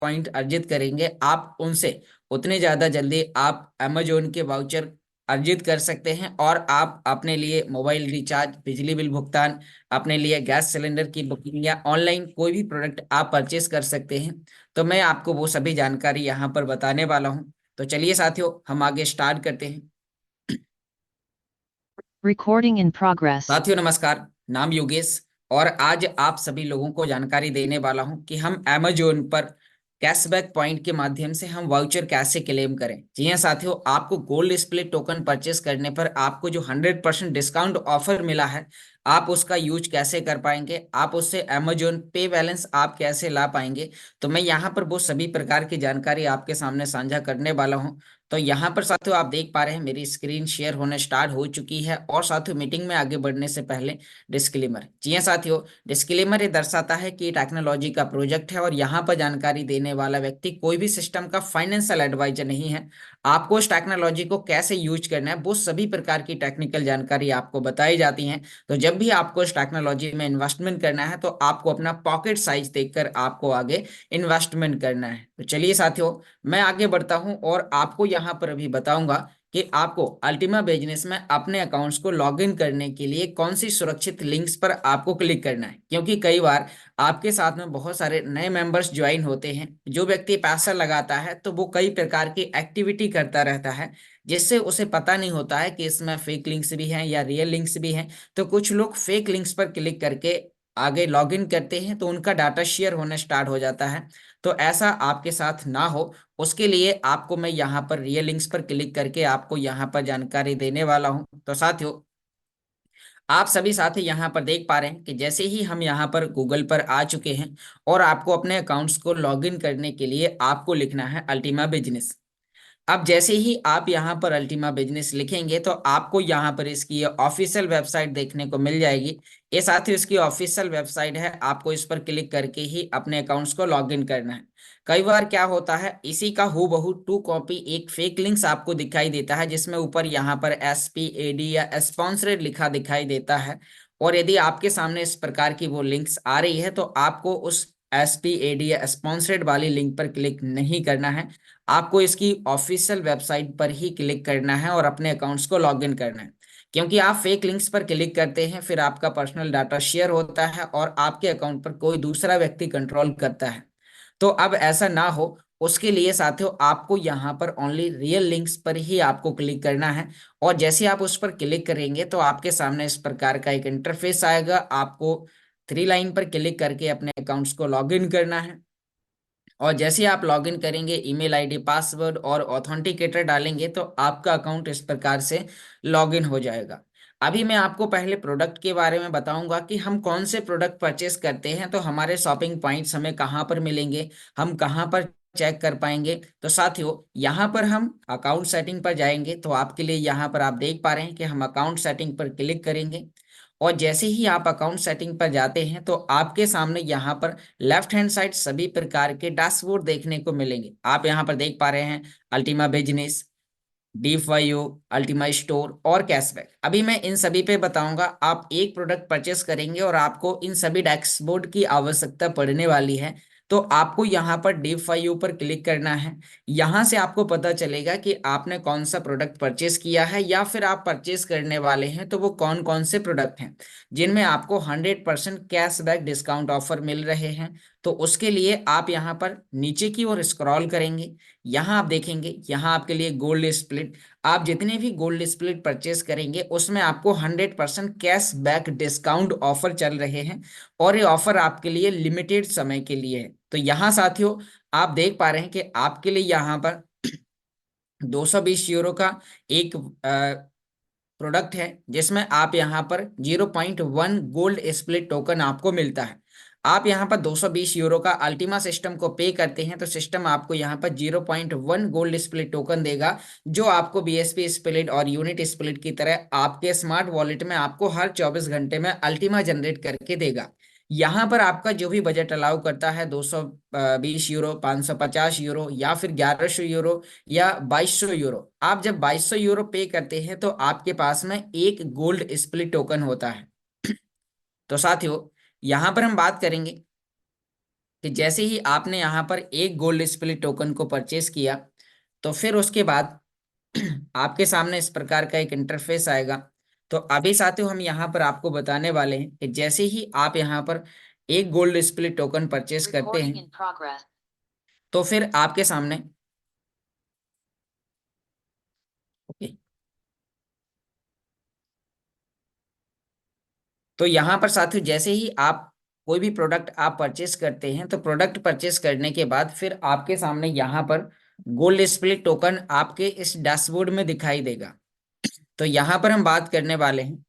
Point अर्जित करेंगे, आप उनसे उतने ज्यादा जल्दी आप अमेजोन के वाउचर अर्जित कर सकते हैं और आप अपने लिए मोबाइल रिचार्ज, बिजली बिल भुगतान, अपने लिए गैस सिलेंडर की बुकिंग या ऑनलाइन कोई भी प्रोडक्ट आप परचेस कर सकते हैं। तो मैं आपको वो सभी जानकारी यहाँ पर बताने वाला हूँ। तो चलिए साथियों, हम आगे स्टार्ट करते हैं। Recording in progress. साथियों नमस्कार, नाम योगेश, और आज आप सभी लोगों को जानकारी देने वाला हूं कि हम Amazon पर कैशबैक पॉइंट के माध्यम से हम वाउचर कैसे क्लेम करें। जी हाँ साथियों, आपको गोल्ड स्प्लिट टोकन परचेस करने पर आपको जो 100% डिस्काउंट ऑफर मिला है, आप उसका यूज कैसे कर पाएंगे, आप उससे Amazon पे बैलेंस आप कैसे ला पाएंगे। तो मैं यहाँ पर वो सभी प्रकार की जानकारी आपके सामने साझा करने वाला हूँ। तो यहाँ पर साथियों आप देख पा रहे हैं मेरी स्क्रीन शेयर होने स्टार्ट हो चुकी है। और साथियों, मीटिंग में आगे बढ़ने से पहले डिस्क्लेमर। जी हाँ साथियों, डिस्क्लेमर ये दर्शाता है कि टेक्नोलॉजी का प्रोजेक्ट है और यहाँ पर जानकारी देने वाला व्यक्ति कोई भी सिस्टम का फाइनेंशियल एडवाइजर नहीं है। आपको उस टेक्नोलॉजी को कैसे यूज करना है वो सभी प्रकार की टेक्निकल जानकारी आपको बताई जाती है। तो जब भी आपको इस टेक्नोलॉजी में इन्वेस्टमेंट करना है तो आपको अपना पॉकेट साइज देखकर आपको आगे इन्वेस्टमेंट करना है। तो चलिए साथियों, मैं आगे बढ़ता हूं और आपको यहां पर अभी बताऊंगा कि आपको अल्टीमा बिजनेस में अपने अकाउंट्स को लॉगिन करने के लिए कौन सी सुरक्षित लिंक्स पर आपको क्लिक करना है। क्योंकि कई बार आपके साथ में बहुत सारे नए मेंबर्स ज्वाइन होते हैं। जो व्यक्ति पैसा लगाता है तो वो कई प्रकार की एक्टिविटी करता रहता है, जिससे उसे पता नहीं होता है कि इसमें फेक लिंक्स भी हैं या रियल लिंक्स भी हैं। तो कुछ लोग फेक लिंक्स पर क्लिक करके आगे लॉगिन करते हैं तो उनका डाटा शेयर होना स्टार्ट हो जाता है। तो ऐसा आपके साथ ना हो, उसके लिए आपको मैं यहाँ पर रियल लिंक्स पर क्लिक करके आपको यहाँ पर जानकारी देने वाला हूँ। तो साथियों, आप सभी साथी यहाँ पर देख पा रहे हैं कि जैसे ही हम यहाँ पर गूगल पर आ चुके हैं और आपको अपने अकाउंट्स को लॉगिन करने के लिए आपको लिखना है अल्टीमा बिजनेस। अब जैसे ही आप यहाँ पर अल्टीमा बिजनेस लिखेंगे तो आपको यहाँ पर इसकी ये ऑफिशियल वेबसाइट देखने को मिल जाएगी। ये साथ ही इसकी ऑफिशियल वेबसाइट है, आपको इस पर क्लिक करके ही अपने अकाउंट्स को लॉगिन करना है। कई बार क्या होता है, इसी का हूबहू टू कॉपी एक फेक लिंक्स आपको दिखाई देता है जिसमें ऊपर यहाँ पर SPAD या स्पॉन्सर्ड लिखा दिखाई देता है। और यदि आपके सामने इस प्रकार की वो लिंक्स आ रही है तो आपको उस SPAD या स्पॉन्सर्ड वाली लिंक पर क्लिक नहीं करना है। आपको इसकी ऑफिशियल वेबसाइट पर ही क्लिक करना है और अपने अकाउंट्स को लॉगिन करना है। क्योंकि आप फेक लिंक्स पर क्लिक करते हैं, फिर आपका पर्सनल डाटा शेयर होता है और आपके अकाउंट पर कोई दूसरा व्यक्ति कंट्रोल करता है। तो अब ऐसा ना हो, उसके लिए साथियों आपको यहाँ पर ओनली रियल लिंक्स पर ही आपको क्लिक करना है। और जैसे आप उस पर क्लिक करेंगे तो आपके सामने इस प्रकार का एक इंटरफेस आएगा। आपको थ्री लाइन पर क्लिक करके अपने अकाउंट्स को लॉगिन करना है। और जैसे आप लॉगिन करेंगे, ईमेल आईडी, पासवर्ड और ऑथेंटिकेटर डालेंगे तो आपका अकाउंट इस प्रकार से लॉगिन हो जाएगा। अभी मैं आपको पहले प्रोडक्ट के बारे में बताऊंगा कि हम कौन से प्रोडक्ट परचेस करते हैं, तो हमारे शॉपिंग पॉइंट्स हमें कहाँ पर मिलेंगे, हम कहाँ पर चेक कर पाएंगे। तो साथियों, यहाँ पर हम अकाउंट सेटिंग पर जाएंगे। तो आपके लिए यहाँ पर आप देख पा रहे हैं कि हम अकाउंट सेटिंग पर क्लिक करेंगे। और जैसे ही आप अकाउंट सेटिंग पर जाते हैं तो आपके सामने यहाँ पर लेफ्ट हैंड साइड सभी प्रकार के डैशबोर्ड देखने को मिलेंगे। आप यहाँ पर देख पा रहे हैं Ultima business, D5O, Ultima store और कैशबैक। अभी मैं इन सभी पे बताऊंगा। आप एक प्रोडक्ट परचेस करेंगे और आपको इन सभी डैशबोर्ड की आवश्यकता पड़ने वाली है। तो आपको यहाँ पर D5O पर क्लिक करना है। यहाँ से आपको पता चलेगा कि आपने कौन सा प्रोडक्ट परचेस किया है या फिर आप परचेस करने वाले हैं, तो वो कौन कौन से प्रोडक्ट हैं जिनमें आपको 100% कैशबैक डिस्काउंट ऑफर मिल रहे हैं। तो उसके लिए आप यहाँ पर नीचे की ओर स्क्रॉल करेंगे। यहाँ आप देखेंगे, यहाँ आपके लिए गोल्ड स्प्लिट। आप जितने भी गोल्ड स्प्लिट परचेस करेंगे उसमें आपको 100% कैश बैक डिस्काउंट ऑफर चल रहे हैं। और ये ऑफर आपके लिए लिमिटेड समय के लिए है। तो यहाँ साथियों, आप देख पा रहे हैं कि आपके लिए यहाँ पर 220 यूरो का एक प्रोडक्ट है जिसमें आप यहाँ पर 0.1 गोल्ड स्प्लिट टोकन आपको मिलता है। आप यहाँ पर 220 यूरो का अल्टीमा सिस्टम को पे करते हैं तो सिस्टम आपको यहाँ पर 0.1 गोल्ड स्प्लिट टोकन देगा, जो आपको BSP स्प्लिट और यूनिट स्प्लिट की तरह आपके स्मार्ट वॉलेट में आपको हर 24 घंटे में अल्टीमा जनरेट करके देगा। यहाँ पर आपका जो भी बजट अलाउ करता है, 220 यूरो, 550 यूरो या फिर 1100 यूरो या 2200 यूरो, आप जब 2200 यूरो पे करते हैं तो आपके पास में एक गोल्ड स्प्लिट टोकन होता है। तो साथियों, यहाँ पर हम बात करेंगे कि जैसे ही आपने यहाँ पर एक गोल्ड स्प्लिट टोकन को परचेस किया, तो फिर उसके बाद आपके सामने इस प्रकार का एक इंटरफेस आएगा। तो अभी साथियों हम यहाँ पर आपको बताने वाले हैं कि जैसे ही आप यहाँ पर एक गोल्ड स्प्लिट टोकन परचेस करते Recording हैं, in progress. तो फिर आपके सामने ओके, तो यहाँ पर साथियों जैसे ही आप कोई भी प्रोडक्ट आप परचेस करते हैं, तो प्रोडक्ट परचेस करने के बाद फिर आपके सामने यहाँ पर गोल्ड स्प्लिट टोकन आपके इस डैशबोर्ड में दिखाई देगा। तो यहाँ पर हम बात करने वाले हैं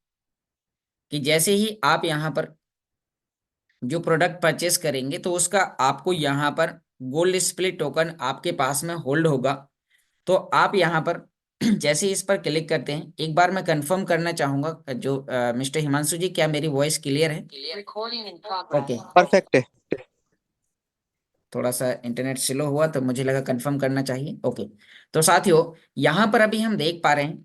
कि जैसे ही आप यहाँ पर जो प्रोडक्ट परचेस करेंगे, तो उसका आपको यहाँ पर गोल्ड स्प्लिट टोकन आपके पास में होल्ड होगा। तो आप यहाँ पर जैसे ही इस पर क्लिक करते हैं, एक बार मैं कंफर्म करना चाहूंगा जो मिस्टर हिमांशु जी, क्या मेरी वॉइस क्लियर है? Recording in okay. progress. Perfect है। थोड़ा सा इंटरनेट स्लो हुआ तो मुझे लगा कंफर्म करना चाहिए। ओके। तो साथियों यहाँ पर अभी हम देख पा रहे हैं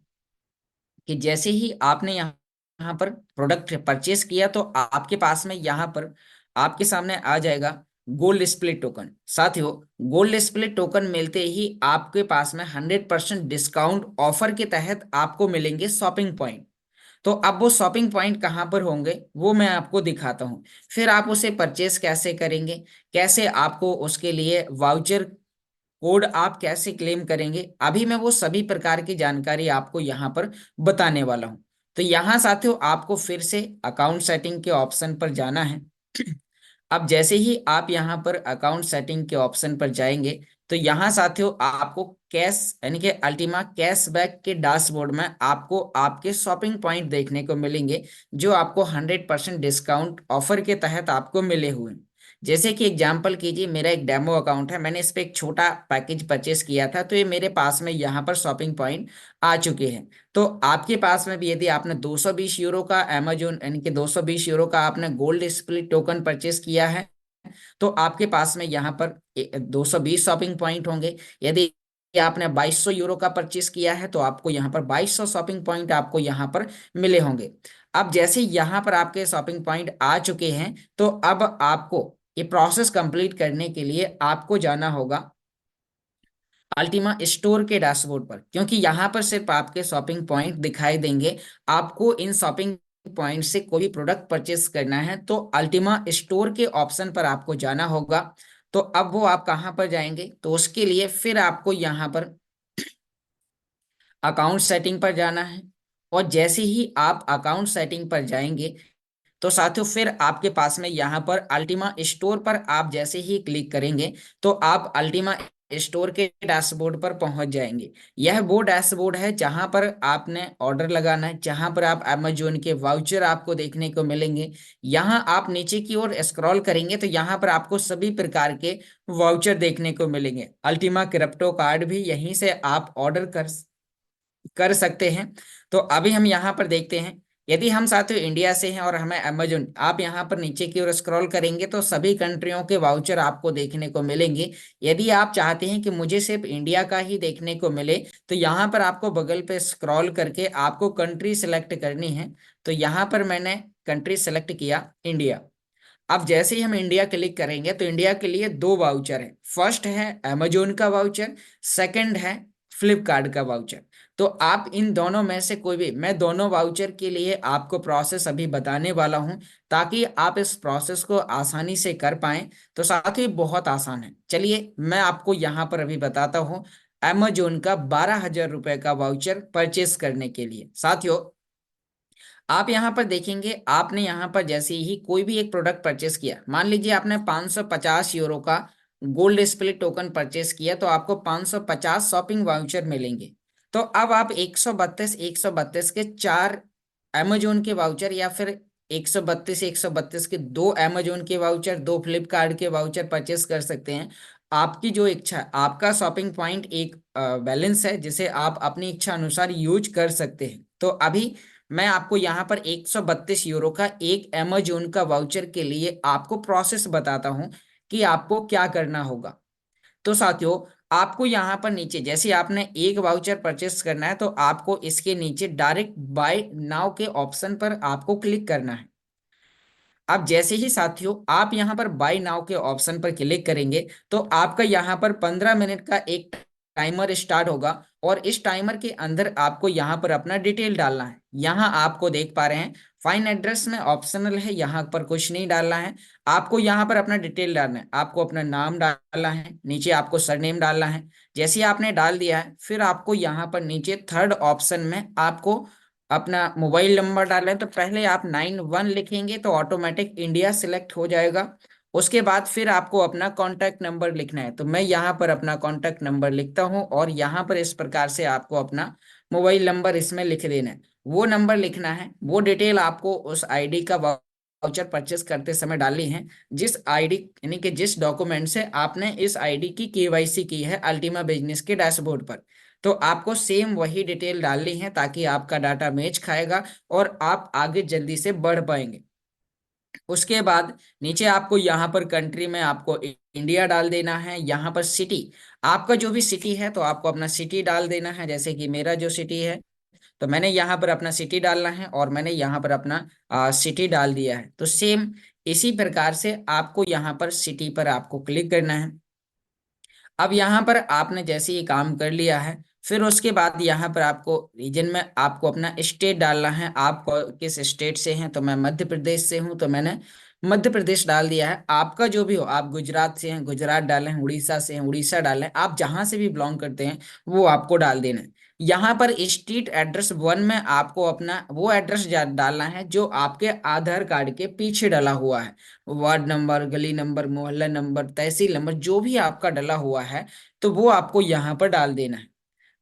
कि जैसे ही आपने यहाँ पर प्रोडक्ट परचेस किया, तो आपके पास में यहाँ पर आपके सामने आ जाएगा गोल्ड स्प्लिट टोकन। साथियों गोल्ड स्प्लिट टोकन मिलते ही आपके पास में 100% डिस्काउंट ऑफर के तहत आपको मिलेंगे शॉपिंग पॉइंट। तो अब वो शॉपिंग पॉइंट कहाँ पर होंगे वो मैं आपको दिखाता हूँ। फिर आप उसे परचेस कैसे करेंगे, कैसे आपको उसके लिए वाउचर कोड आप कैसे क्लेम करेंगे, अभी मैं वो सभी प्रकार की जानकारी आपको यहाँ पर बताने वाला हूँ। तो यहाँ साथियों आपको फिर से अकाउंट सेटिंग के ऑप्शन पर जाना है। अब जैसे ही आप यहाँ पर अकाउंट सेटिंग के ऑप्शन पर जाएंगे, तो यहाँ साथियों आपको कैश यानी कि अल्टीमा कैशबैक के डैशबोर्ड में आपको आपके शॉपिंग पॉइंट देखने को मिलेंगे, जो आपको 100% डिस्काउंट ऑफर के तहत आपको मिले हुए हैं। जैसे कि एग्जांपल कीजिए, मेरा एक डेमो अकाउंट है, मैंने इस पे एक छोटा पैकेज परचेस किया था, तो ये मेरे पास में यहाँ पर शॉपिंग पॉइंट आ चुके हैं। तो आपके पास में भी यदि आपने 220 यूरो का अमेजोन यानी कि 220 यूरो का आपने गोल्ड स्प्लिट टोकन परचेस किया है, तो आपके पास में यहाँ पर 220 शॉपिंग पॉइंट होंगे। यदि आपने 2200 यूरो का परचेस किया है, तो आपको यहाँ पर 2200 शॉपिंग पॉइंट आपको यहाँ पर मिले होंगे। अब जैसे यहाँ पर आपके शॉपिंग पॉइंट आ चुके हैं, तो अब आपको ये प्रोसेस कंप्लीट करने के लिए आपको जाना होगा अल्टीमा स्टोर के डैशबोर्ड पर, क्योंकि यहाँ पर सिर्फ आपके शॉपिंग पॉइंट दिखाई देंगे। आपको इन शॉपिंग पॉइंट से कोई भी प्रोडक्ट परचेस करना है, तो अल्टीमा स्टोर के ऑप्शन पर आपको जाना होगा। तो अब वो आप कहाँ पर जाएंगे, तो उसके लिए फिर आपको यहाँ पर अकाउंट सेटिंग पर जाना है। और जैसे ही आप अकाउंट सेटिंग पर जाएंगे, तो साथियों फिर आपके पास में यहाँ पर अल्टीमा स्टोर पर आप जैसे ही क्लिक करेंगे, तो आप अल्टीमा स्टोर के डैशबोर्ड पर पहुंच जाएंगे। यह वो डैशबोर्ड है जहां पर आपने ऑर्डर लगाना है, जहां पर आप अमेजोन के वाउचर आपको देखने को मिलेंगे। यहाँ आप नीचे की ओर स्क्रॉल करेंगे, तो यहाँ पर आपको सभी प्रकार के वाउचर देखने को मिलेंगे। अल्टीमा क्रिप्टो कार्ड भी यहीं से आप ऑर्डर कर सकते हैं। तो अभी हम यहाँ पर देखते हैं, यदि हम साथियों इंडिया से हैं और हमें अमेजोन, आप यहाँ पर नीचे की ओर स्क्रॉल करेंगे तो सभी कंट्रियों के वाउचर आपको देखने को मिलेंगे। यदि आप चाहते हैं कि मुझे सिर्फ इंडिया का ही देखने को मिले, तो यहाँ पर आपको बगल पे स्क्रॉल करके आपको कंट्री सेलेक्ट करनी है। तो यहाँ पर मैंने कंट्री सेलेक्ट किया इंडिया। अब जैसे ही हम इंडिया क्लिक करेंगे, तो इंडिया के लिए दो वाउचर है। फर्स्ट है अमेजोन का वाउचर, सेकंड है फ्लिपकार्ट का वाउचर। तो आप इन दोनों में से कोई भी, मैं दोनों वाउचर के लिए आपको प्रोसेस अभी बताने वाला हूं, ताकि आप इस प्रोसेस को आसानी से कर पाएं। तो साथ ही बहुत आसान है, चलिए मैं आपको यहाँ पर अभी बताता हूँ अमेजोन का 12,000 रुपए का वाउचर परचेस करने के लिए। साथियों आप यहाँ पर देखेंगे, आपने यहाँ पर जैसे ही कोई भी एक प्रोडक्ट परचेस किया, मान लीजिए आपने 550 यूरो का गोल्ड स्प्लिट टोकन परचेस किया, तो आपको 550 शॉपिंग वाउचर मिलेंगे। तो अब आप 132 के चार अमेजोन के वाउचर, या फिर 132 के दो अमेजोन के वाउचर, दो फ्लिपकार्ट के वाउचर परचेस कर सकते हैं। आपकी जो इच्छा, आपका शॉपिंग पॉइंट एक बैलेंस है जिसे आप अपनी इच्छा अनुसार यूज कर सकते हैं। तो अभी मैं आपको यहाँ पर 132 यूरो का एक अमेजोन का वाउचर के लिए आपको प्रोसेस बताता हूँ कि आपको क्या करना होगा। तो साथियों आपको यहाँ पर नीचे, जैसे आपने एक वाउचर परचेस करना है, तो आपको इसके नीचे डायरेक्ट बाय नाउ के ऑप्शन पर आपको क्लिक करना है। अब जैसे ही साथियों आप यहाँ पर बाय नाउ के ऑप्शन पर क्लिक करेंगे तो आपका यहाँ पर 15 मिनट का एक टाइमर स्टार्ट होगा, और इस टाइमर के अंदर आपको यहाँ पर अपना डिटेल डालना है। यहाँ आपको देख पा रहे हैं फाइन एड्रेस में ऑप्शनल है, यहाँ पर कुछ नहीं डालना है। आपको यहाँ पर अपना डिटेल डालना है, आपको अपना नाम डालना है, नीचे आपको सरनेम डालना है। जैसे ही आपने डाल दिया है, फिर आपको यहाँ पर नीचे थर्ड ऑप्शन में आपको अपना मोबाइल नंबर डालें। तो पहले आप 91 लिखेंगे तो ऑटोमेटिक इंडिया सिलेक्ट हो जाएगा। उसके बाद फिर आपको अपना कॉन्टैक्ट नंबर लिखना है, तो मैं यहाँ पर अपना कॉन्टैक्ट नंबर लिखता हूँ, और यहाँ पर इस प्रकार से आपको अपना मोबाइल नंबर इसमें लिख देना है। वो नंबर लिखना है, वो डिटेल आपको उस आईडी का वाउचर परचेस करते समय डालनी है, जिस आईडी यानी कि जिस डॉक्यूमेंट से आपने इस आईडी की केवाईसी की है अल्टीमा बिजनेस के डैशबोर्ड पर। तो आपको सेम वही डिटेल डालनी है, ताकि आपका डाटा मैच खाएगा और आप आगे जल्दी से बढ़ पाएंगे। उसके बाद नीचे आपको यहाँ पर कंट्री में आपको इंडिया डाल देना है। यहाँ पर सिटी, आपका जो भी सिटी है तो आपको अपना सिटी डाल देना है। जैसे कि मेरा जो सिटी है तो मैंने यहाँ पर अपना सिटी डालना है, और मैंने यहाँ पर अपना सिटी डाल दिया है। तो सेम इसी प्रकार से आपको यहाँ पर सिटी पर आपको क्लिक करना है। अब यहाँ पर आपने जैसे ये काम कर लिया है, फिर उसके बाद यहाँ पर आपको रीजन में आपको अपना स्टेट डालना है। आप किस स्टेट से हैं, तो मैं मध्य प्रदेश से हूँ, तो मैंने मध्य प्रदेश डाल दिया है। आपका जो भी हो, आप गुजरात से हैं गुजरात डालें, उड़ीसा से हैं उड़ीसा डालें, आप जहां से भी बिलोंग करते हैं वो आपको डाल देना है। यहाँ पर स्ट्रीट एड्रेस 1 में आपको अपना वो एड्रेस डालना है जो आपके आधार कार्ड के पीछे डला हुआ है। वार्ड नंबर, गली नंबर, मोहल्ला नंबर, तहसील नंबर, जो भी आपका डला हुआ है तो वो आपको यहाँ पर डाल देना है।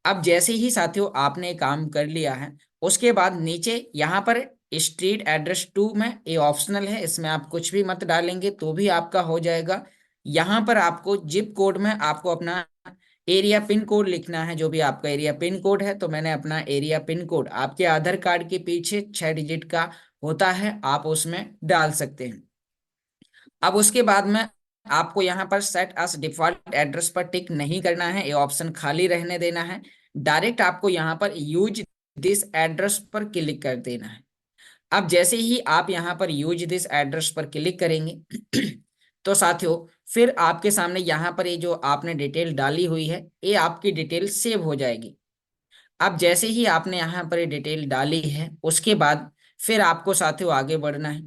अब जैसे ही साथियों आपने काम कर लिया है, उसके बाद नीचे यहाँ पर स्ट्रीट एड्रेस 2 में ये ऑप्शनल है, इसमें आप कुछ भी मत डालेंगे तो भी आपका हो जाएगा। यहाँ पर आपको जिप कोड में आपको अपना एरिया पिन कोड लिखना है, जो भी आपका एरिया पिन कोड है। तो मैंने अपना एरिया पिन कोड आपके आधार कार्ड के पीछे 6 डिजिट का होता है, आप उसमें डाल सकते हैं। अब उसके बाद में आपको यहाँ पर सेट अस डिफॉल्ट एड्रेस पर टिक नहीं करना है, ये ऑप्शन खाली रहने देना है। डायरेक्ट आपको यहाँ पर यूज दिस एड्रेस पर क्लिक कर देना है। अब जैसे ही आप यहाँ पर यूज दिस एड्रेस पर क्लिक करेंगे तो साथियों फिर आपके सामने यहाँ पर ये जो आपने डिटेल डाली हुई है ये आपकी डिटेल सेव हो जाएगी। अब जैसे ही आपने यहाँ पर ये डिटेल डाली है, उसके बाद फिर आपको साथियों आगे बढ़ना है।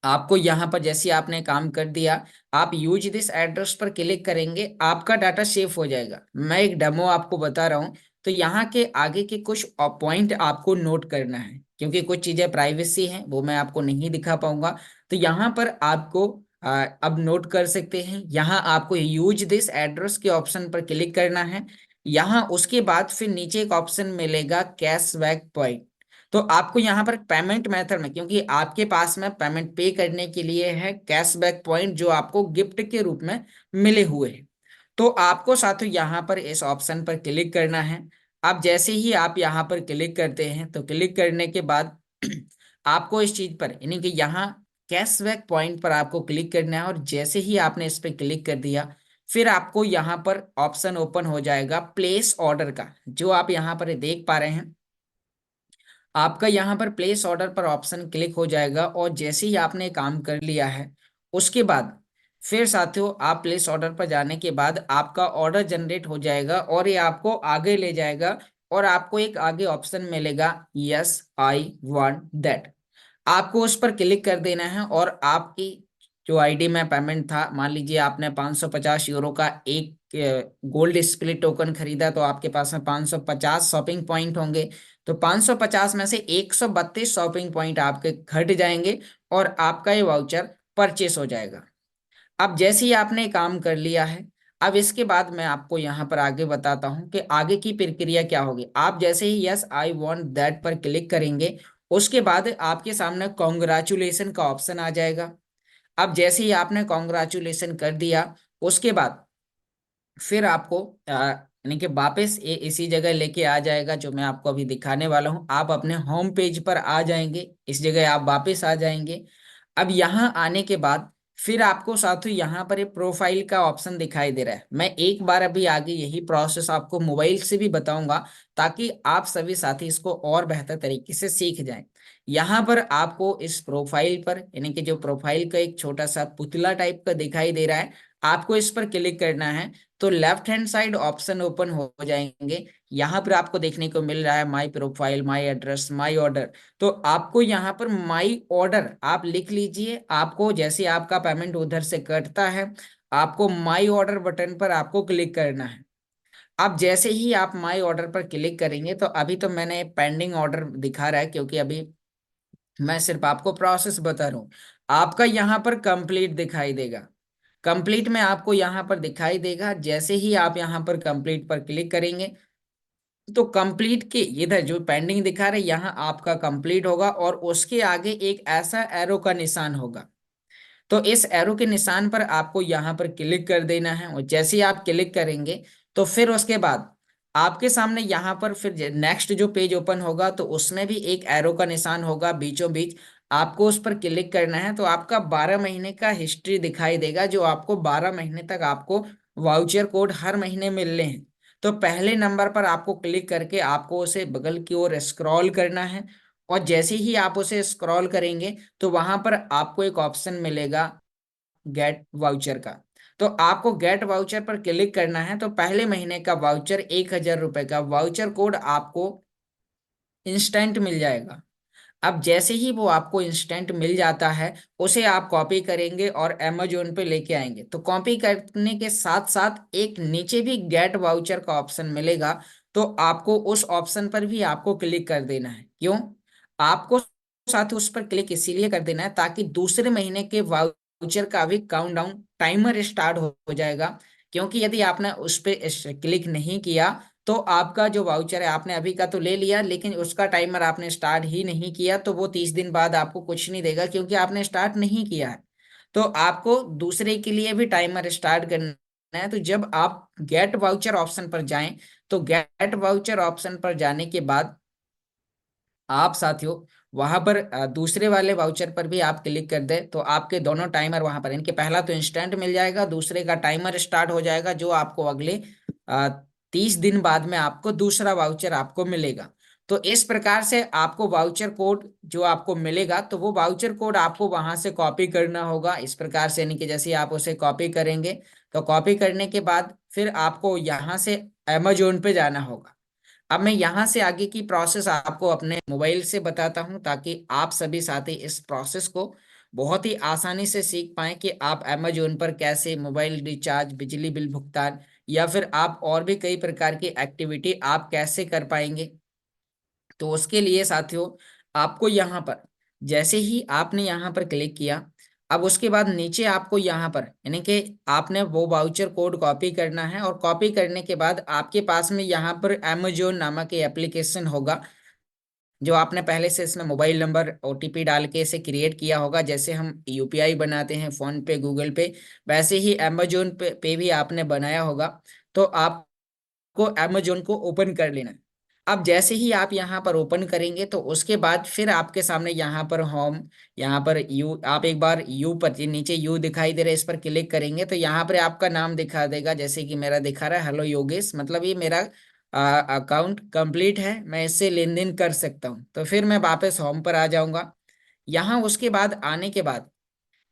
आपको यहाँ पर जैसे आपने काम कर दिया, आप यूज दिस एड्रेस पर क्लिक करेंगे, आपका डाटा सेव हो जाएगा। मैं एक डेमो आपको बता रहा हूँ, तो यहाँ के आगे के कुछ पॉइंट आपको नोट करना है, क्योंकि कुछ चीजें प्राइवेसी हैं वो मैं आपको नहीं दिखा पाऊंगा। तो यहाँ पर आपको अब नोट कर सकते हैं, यहाँ आपको यूज दिस एड्रेस के ऑप्शन पर क्लिक करना है। यहाँ उसके बाद फिर नीचे एक ऑप्शन मिलेगा कैशबैक पॉइंट। तो आपको यहाँ पर पेमेंट मेथड में, क्योंकि आपके पास में पेमेंट पे करने के लिए है कैशबैक पॉइंट जो आपको गिफ्ट के रूप में मिले हुए हैं, तो आपको साथियों यहाँ पर इस ऑप्शन पर क्लिक करना है। अब जैसे ही आप यहाँ पर क्लिक करते हैं तो क्लिक करने के बाद आपको इस चीज पर यानी कि यहाँ कैशबैक पॉइंट पर आपको क्लिक करना है, और जैसे ही आपने इस पर क्लिक कर दिया फिर आपको यहाँ पर ऑप्शन ओपन हो जाएगा प्लेस ऑर्डर का, जो आप यहाँ पर देख पा रहे हैं। आपका यहाँ पर प्लेस ऑर्डर पर ऑप्शन क्लिक हो जाएगा, और जैसे ही आपने काम कर लिया है उसके बाद फिर साथियों आप प्लेस ऑर्डर पर जाने के बाद आपका ऑर्डर जनरेट हो जाएगा, और ये आपको आगे ले जाएगा, और आपको एक आगे ऑप्शन मिलेगा यस आई वांट दैट। आपको उस पर क्लिक कर देना है, और आपकी जो आईडी में पेमेंट था, मान लीजिए आपने 550 यूरो का एक गोल्ड स्प्लिट टोकन खरीदा, तो आपके पास में 550 शॉपिंग पॉइंट होंगे। तो 550 में से 132 शॉपिंग पॉइंट आपके घट जाएंगे, और आपका ये वाउचर परचेस हो जाएगा। अब जैसे ही आपने काम कर लिया है, अब इसके बाद मैं आपको यहाँ पर आगे बताता हूँ कि आगे की प्रक्रिया क्या होगी। आप जैसे ही यस आई वांट दैट पर क्लिक करेंगे, उसके बाद आपके सामने कॉन्ग्रेचुलेशन का ऑप्शन आ जाएगा। अब जैसे ही आपने कॉन्ग्रेचुलेशन कर दिया, उसके बाद फिर आपको यानी कि वापस ये इसी जगह लेके आ जाएगा जो मैं आपको अभी दिखाने वाला हूँ। आप अपने होम पेज पर आ जाएंगे, इस जगह आप वापस आ जाएंगे। अब यहाँ आने के बाद फिर आपको साथियों यहाँ पर एक प्रोफाइल का ऑप्शन दिखाई दे रहा है। मैं एक बार अभी आगे यही प्रोसेस आपको मोबाइल से भी बताऊंगा, ताकि आप सभी साथी इसको और बेहतर तरीके से सीख जाएं। यहाँ पर आपको इस प्रोफाइल पर, यानी कि जो प्रोफाइल का एक छोटा सा पुतला टाइप का दिखाई दे रहा है, आपको इस पर क्लिक करना है। तो left hand side option open हो जाएंगे। यहाँ पर आपको देखने को मिल रहा है my profile, my address, my order. तो आपको यहाँ पर माई ऑर्डर आप लिख लीजिए। आपको जैसे आपका पेमेंट उधर से कटता है, आपको माई ऑर्डर बटन पर आपको क्लिक करना है। अब जैसे ही आप माई ऑर्डर पर क्लिक करेंगे, तो अभी तो मैंने पेंडिंग ऑर्डर दिखा रहा है, क्योंकि अभी मैं सिर्फ आपको प्रोसेस बता रहा हूँ। आपका यहाँ पर कंप्लीट दिखाई देगा। कंप्लीट में आपको यहाँ पर दिखाई देगा। जैसे ही आप यहाँ पर कंप्लीट पर क्लिक करेंगे, तो कंप्लीट के इधर जो पेंडिंग दिखा रहे, यहाँ आपका कंप्लीट होगा और उसके आगे एक ऐसा एरो का निशान होगा। तो इस एरो के निशान पर आपको यहाँ पर क्लिक कर देना है। और जैसे ही आप क्लिक करेंगे, तो फिर उसके बाद आपके सामने यहाँ पर फिर नेक्स्ट जो पेज ओपन होगा, तो उसमें भी एक एरो का निशान होगा बीचों बीच। आपको उस पर क्लिक करना है, तो आपका 12 महीने का हिस्ट्री दिखाई देगा, जो आपको 12 महीने तक आपको वाउचर कोड हर महीने मिलने हैं। तो पहले नंबर पर आपको क्लिक करके आपको उसे बगल की ओर स्क्रॉल करना है। और जैसे ही आप उसे स्क्रॉल करेंगे, तो वहां पर आपको एक ऑप्शन मिलेगा गेट वाउचर का। तो आपको गेट वाउचर पर क्लिक करना है। तो पहले महीने का वाउचर, 1,000 रुपए का वाउचर कोड आपको इंस्टेंट मिल जाएगा। अब जैसे ही वो आपको इंस्टेंट मिल जाता है, उसे आप कॉपी करेंगे और अमेजोन पे लेके आएंगे। तो कॉपी करने के साथ साथ एक नीचे भी गेट वाउचर का ऑप्शन मिलेगा। तो आपको उस ऑप्शन पर भी आपको क्लिक कर देना है। क्यों? आपको साथ ही उस पर क्लिक इसीलिए कर देना है, ताकि दूसरे महीने के वाउचर का भी काउंटडाउन टाइमर स्टार्ट हो जाएगा। क्योंकि यदि आपने उस पर क्लिक नहीं किया, तो आपका जो वाउचर है, आपने अभी का तो ले लिया, लेकिन उसका टाइमर आपने स्टार्ट ही नहीं किया, तो वो 30 दिन बाद आपको कुछ नहीं देगा, क्योंकि आपने स्टार्ट नहीं किया है। तो आपको दूसरे के लिए भी टाइमर स्टार्ट करना है। तो जब आप गेट वाउचर ऑप्शन पर जाएं, तो गेट वाउचर ऑप्शन पर जाने के बाद आप साथियों वहां पर दूसरे वाले वाउचर पर भी आप क्लिक कर दे, तो आपके दोनों टाइमर वहां पर, इनके पहला तो इंस्टेंट मिल जाएगा, दूसरे का टाइमर स्टार्ट हो जाएगा, जो आपको अगले 30 दिन बाद में आपको दूसरा वाउचर आपको मिलेगा। तो इस प्रकार से आपको वाउचर कोड जो आपको मिलेगा, तो वो वाउचर कोड आपको वहां से कॉपी करना होगा इस प्रकार से, यानी कि जैसे आप उसे कॉपी करेंगे, तो कॉपी करने के बाद फिर आपको यहाँ से अमेजोन पे जाना होगा। अब मैं यहाँ से आगे की प्रोसेस आपको अपने मोबाइल से बताता हूँ, ताकि आप सभी साथी इस प्रोसेस को बहुत ही आसानी से सीख पाएं कि आप अमेजोन पर कैसे मोबाइल रिचार्ज, बिजली बिल भुगतान, या फिर आप और भी कई प्रकार की एक्टिविटी आप कैसे कर पाएंगे। तो उसके लिए साथियों, आपको यहाँ पर जैसे ही आपने यहाँ पर क्लिक किया, अब उसके बाद नीचे आपको यहाँ पर, यानी कि आपने वो वाउचर कोड कॉपी करना है। और कॉपी करने के बाद आपके पास में यहाँ पर अमेजोन नामक एप्लीकेशन होगा, जो आपने पहले से इसमें मोबाइल नंबर, ओटीपी डाल के इसे क्रिएट किया होगा। जैसे हम यूपीआई बनाते हैं फोन पे, गूगल पे, वैसे ही अमेजोन पे भी आपने बनाया होगा। तो आपको अमेजोन को ओपन कर लेना है। अब जैसे ही आप यहाँ पर ओपन करेंगे, तो उसके बाद फिर आपके सामने यहाँ पर होम, यहाँ पर यू, आप एक बार यू पर, ये नीचे यू दिखाई दे रहा है, इस पर क्लिक करेंगे, तो यहाँ पर आपका नाम दिखा देगा। जैसे कि मेरा दिखा रहा है हेलो योगेश, मतलब ये मेरा अकाउंट कंप्लीट है, मैं इससे लेन देन कर सकता हूँ। तो फिर मैं वापस होम पर आ जाऊंगा। यहाँ उसके बाद आने के बाद,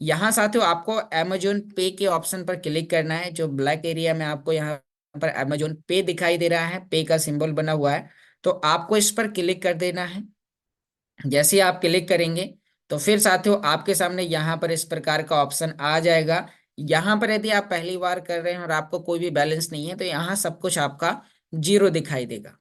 यहाँ साथियों आपको अमेजोन पे के ऑप्शन पर क्लिक करना है। जो ब्लैक एरिया में आपको यहाँ पर अमेजोन पे दिखाई दे रहा है, पे का सिंबल बना हुआ है, तो आपको इस पर क्लिक कर देना है। जैसे ही आप क्लिक करेंगे, तो फिर साथियों आपके सामने यहाँ पर इस प्रकार का ऑप्शन आ जाएगा। यहाँ पर यदि आप पहली बार कर रहे हैं और आपको कोई भी बैलेंस नहीं है, तो यहाँ सब कुछ आपका जीरो दिखाई देगा।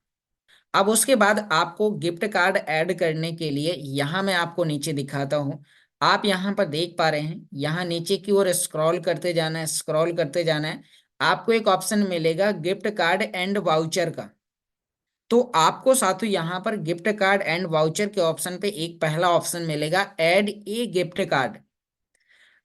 अब उसके बाद आपको गिफ्ट कार्ड ऐड करने के लिए यहाँ मैं आपको नीचे दिखाता हूँ। आप यहाँ पर देख पा रहे हैं, यहाँ नीचे की ओर स्क्रॉल करते जाना है, स्क्रॉल करते जाना है। आपको एक ऑप्शन मिलेगा गिफ्ट कार्ड एंड वाउचर का। तो आपको साथों यहाँ पर गिफ्ट कार्ड एंड वाउचर के ऑप्शन पे एक पहला ऑप्शन मिलेगा ऐड ए गिफ्ट कार्ड।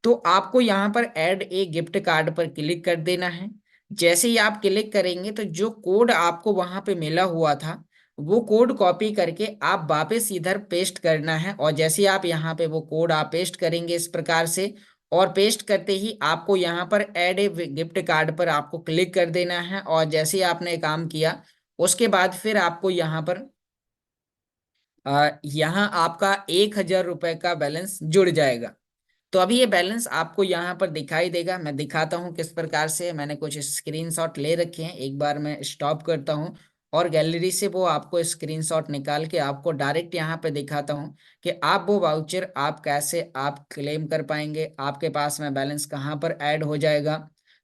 तो आपको यहाँ पर ऐड ए गिफ्ट कार्ड पर क्लिक कर देना है। जैसे ही आप क्लिक करेंगे, तो जो कोड आपको वहां पे मिला हुआ था, वो कोड कॉपी करके आप वापस इधर पेस्ट करना है। और जैसे ही आप यहाँ पे वो कोड आप पेस्ट करेंगे इस प्रकार से, और पेस्ट करते ही आपको यहाँ पर ऐड ए गिफ्ट कार्ड पर आपको क्लिक कर देना है। और जैसे ही आपने काम किया, उसके बाद फिर आपको यहाँ पर यहाँ आपका 1,000 रुपए का बैलेंस जुड़ जाएगा। तो अभी ये बैलेंस आपको यहाँ पर दिखाई देगा। मैं दिखाता हूँ किस प्रकार से। मैंने कुछ स्क्रीनशॉट ले रखे हैं, एक बार मैं स्टॉप करता हूँ और गैलरी से वो आपको स्क्रीनशॉट निकाल के आपको डायरेक्ट यहाँ पे दिखाता हूँ कि आप वो वाउचर आप कैसे आप क्लेम कर पाएंगे, आपके पास में बैलेंस कहाँ पर ऐड हो जाएगा।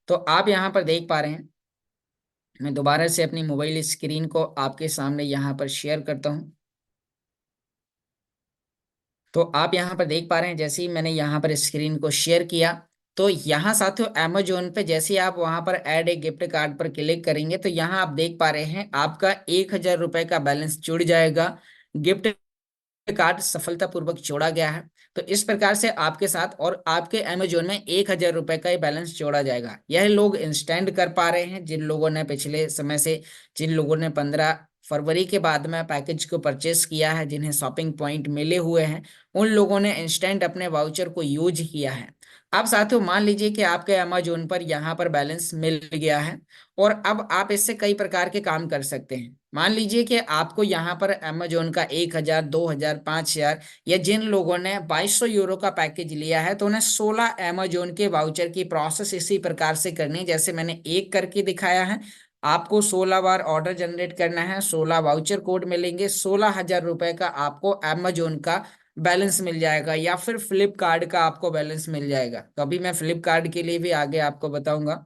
तो आप यहाँ पर देख पा रहे हैं, मैं दोबारा से अपनी मोबाइल स्क्रीन को आपके सामने यहाँ पर शेयर करता हूँ। तो आप यहाँ पर देख पा रहे हैं, जैसे ही मैंने यहाँ पर स्क्रीन को शेयर किया, तो यहाँ साथियों अमेजोन पे जैसे ही आप वहां पर ऐड ए गिफ्ट कार्ड पर क्लिक करेंगे तो यहाँ आप देख पा रहे हैं आपका 1,000 रुपए का बैलेंस जुड़ जाएगा। गिफ्ट कार्ड सफलतापूर्वक जोड़ा गया है। तो इस प्रकार से आपके साथ और आपके अमेजोन में 1,000 रुपए का ही बैलेंस जोड़ा जाएगा। यह लोग इंस्टेंट कर पा रहे हैं, जिन लोगों ने पिछले समय से, जिन लोगों ने 15 फरवरी के बाद में पैकेज को परचेस किया है, जिन्हें शॉपिंग पॉइंट मिले हुए हैं, उन लोगों ने इंस्टेंट अपने वाउचर को यूज किया है। अब साथियों मान लीजिए कि आपके अमेजोन पर यहाँ पर बैलेंस मिल गया है और अब आप इससे कई प्रकार के काम कर सकते हैं। मान लीजिए कि आपको यहाँ पर अमेजोन का 1,000, 2,000, 5,000 या जिन लोगों ने 2,200 यूरो का पैकेज लिया है तो उन्हें 16 अमेजोन के वाउचर की प्रोसेस इसी प्रकार से करनी है जैसे मैंने एक करके दिखाया है। आपको 16 बार ऑर्डर जनरेट करना है, 16 वाउचर कोड मिलेंगे, 16,000 रुपए का आपको अमेजोन का बैलेंस मिल जाएगा या फिर फ्लिपकार्ट का आपको बैलेंस मिल जाएगा। तो अभी मैं फ्लिपकार्ट के लिए भी आगे आपको बताऊंगा।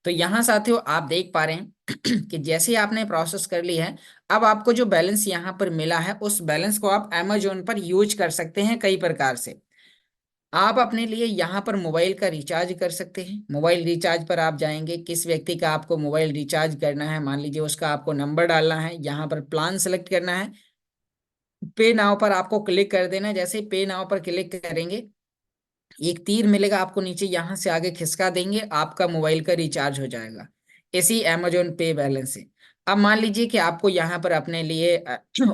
तो यहाँ साथियों आप देख पा रहे हैं कि जैसे ही आपने प्रोसेस कर ली है, अब आपको जो बैलेंस यहाँ पर मिला है उस बैलेंस को आप अमेजोन पर यूज कर सकते हैं कई प्रकार से। आप अपने लिए यहाँ पर मोबाइल का रिचार्ज कर सकते हैं। मोबाइल रिचार्ज पर आप जाएंगे, किस व्यक्ति का आपको मोबाइल रिचार्ज करना है, मान लीजिए उसका आपको नंबर डालना है, यहाँ पर प्लान सेलेक्ट करना है, पे नाउ पर आपको क्लिक कर देना है। जैसे ही पे नाउ पर क्लिक करेंगे एक तीर मिलेगा आपको नीचे, यहां से आगे खिसका देंगे, आपका मोबाइल का रिचार्ज हो जाएगा इसी अमेजोन पे बैलेंस से। अब मान लीजिए कि आपको यहाँ पर अपने लिए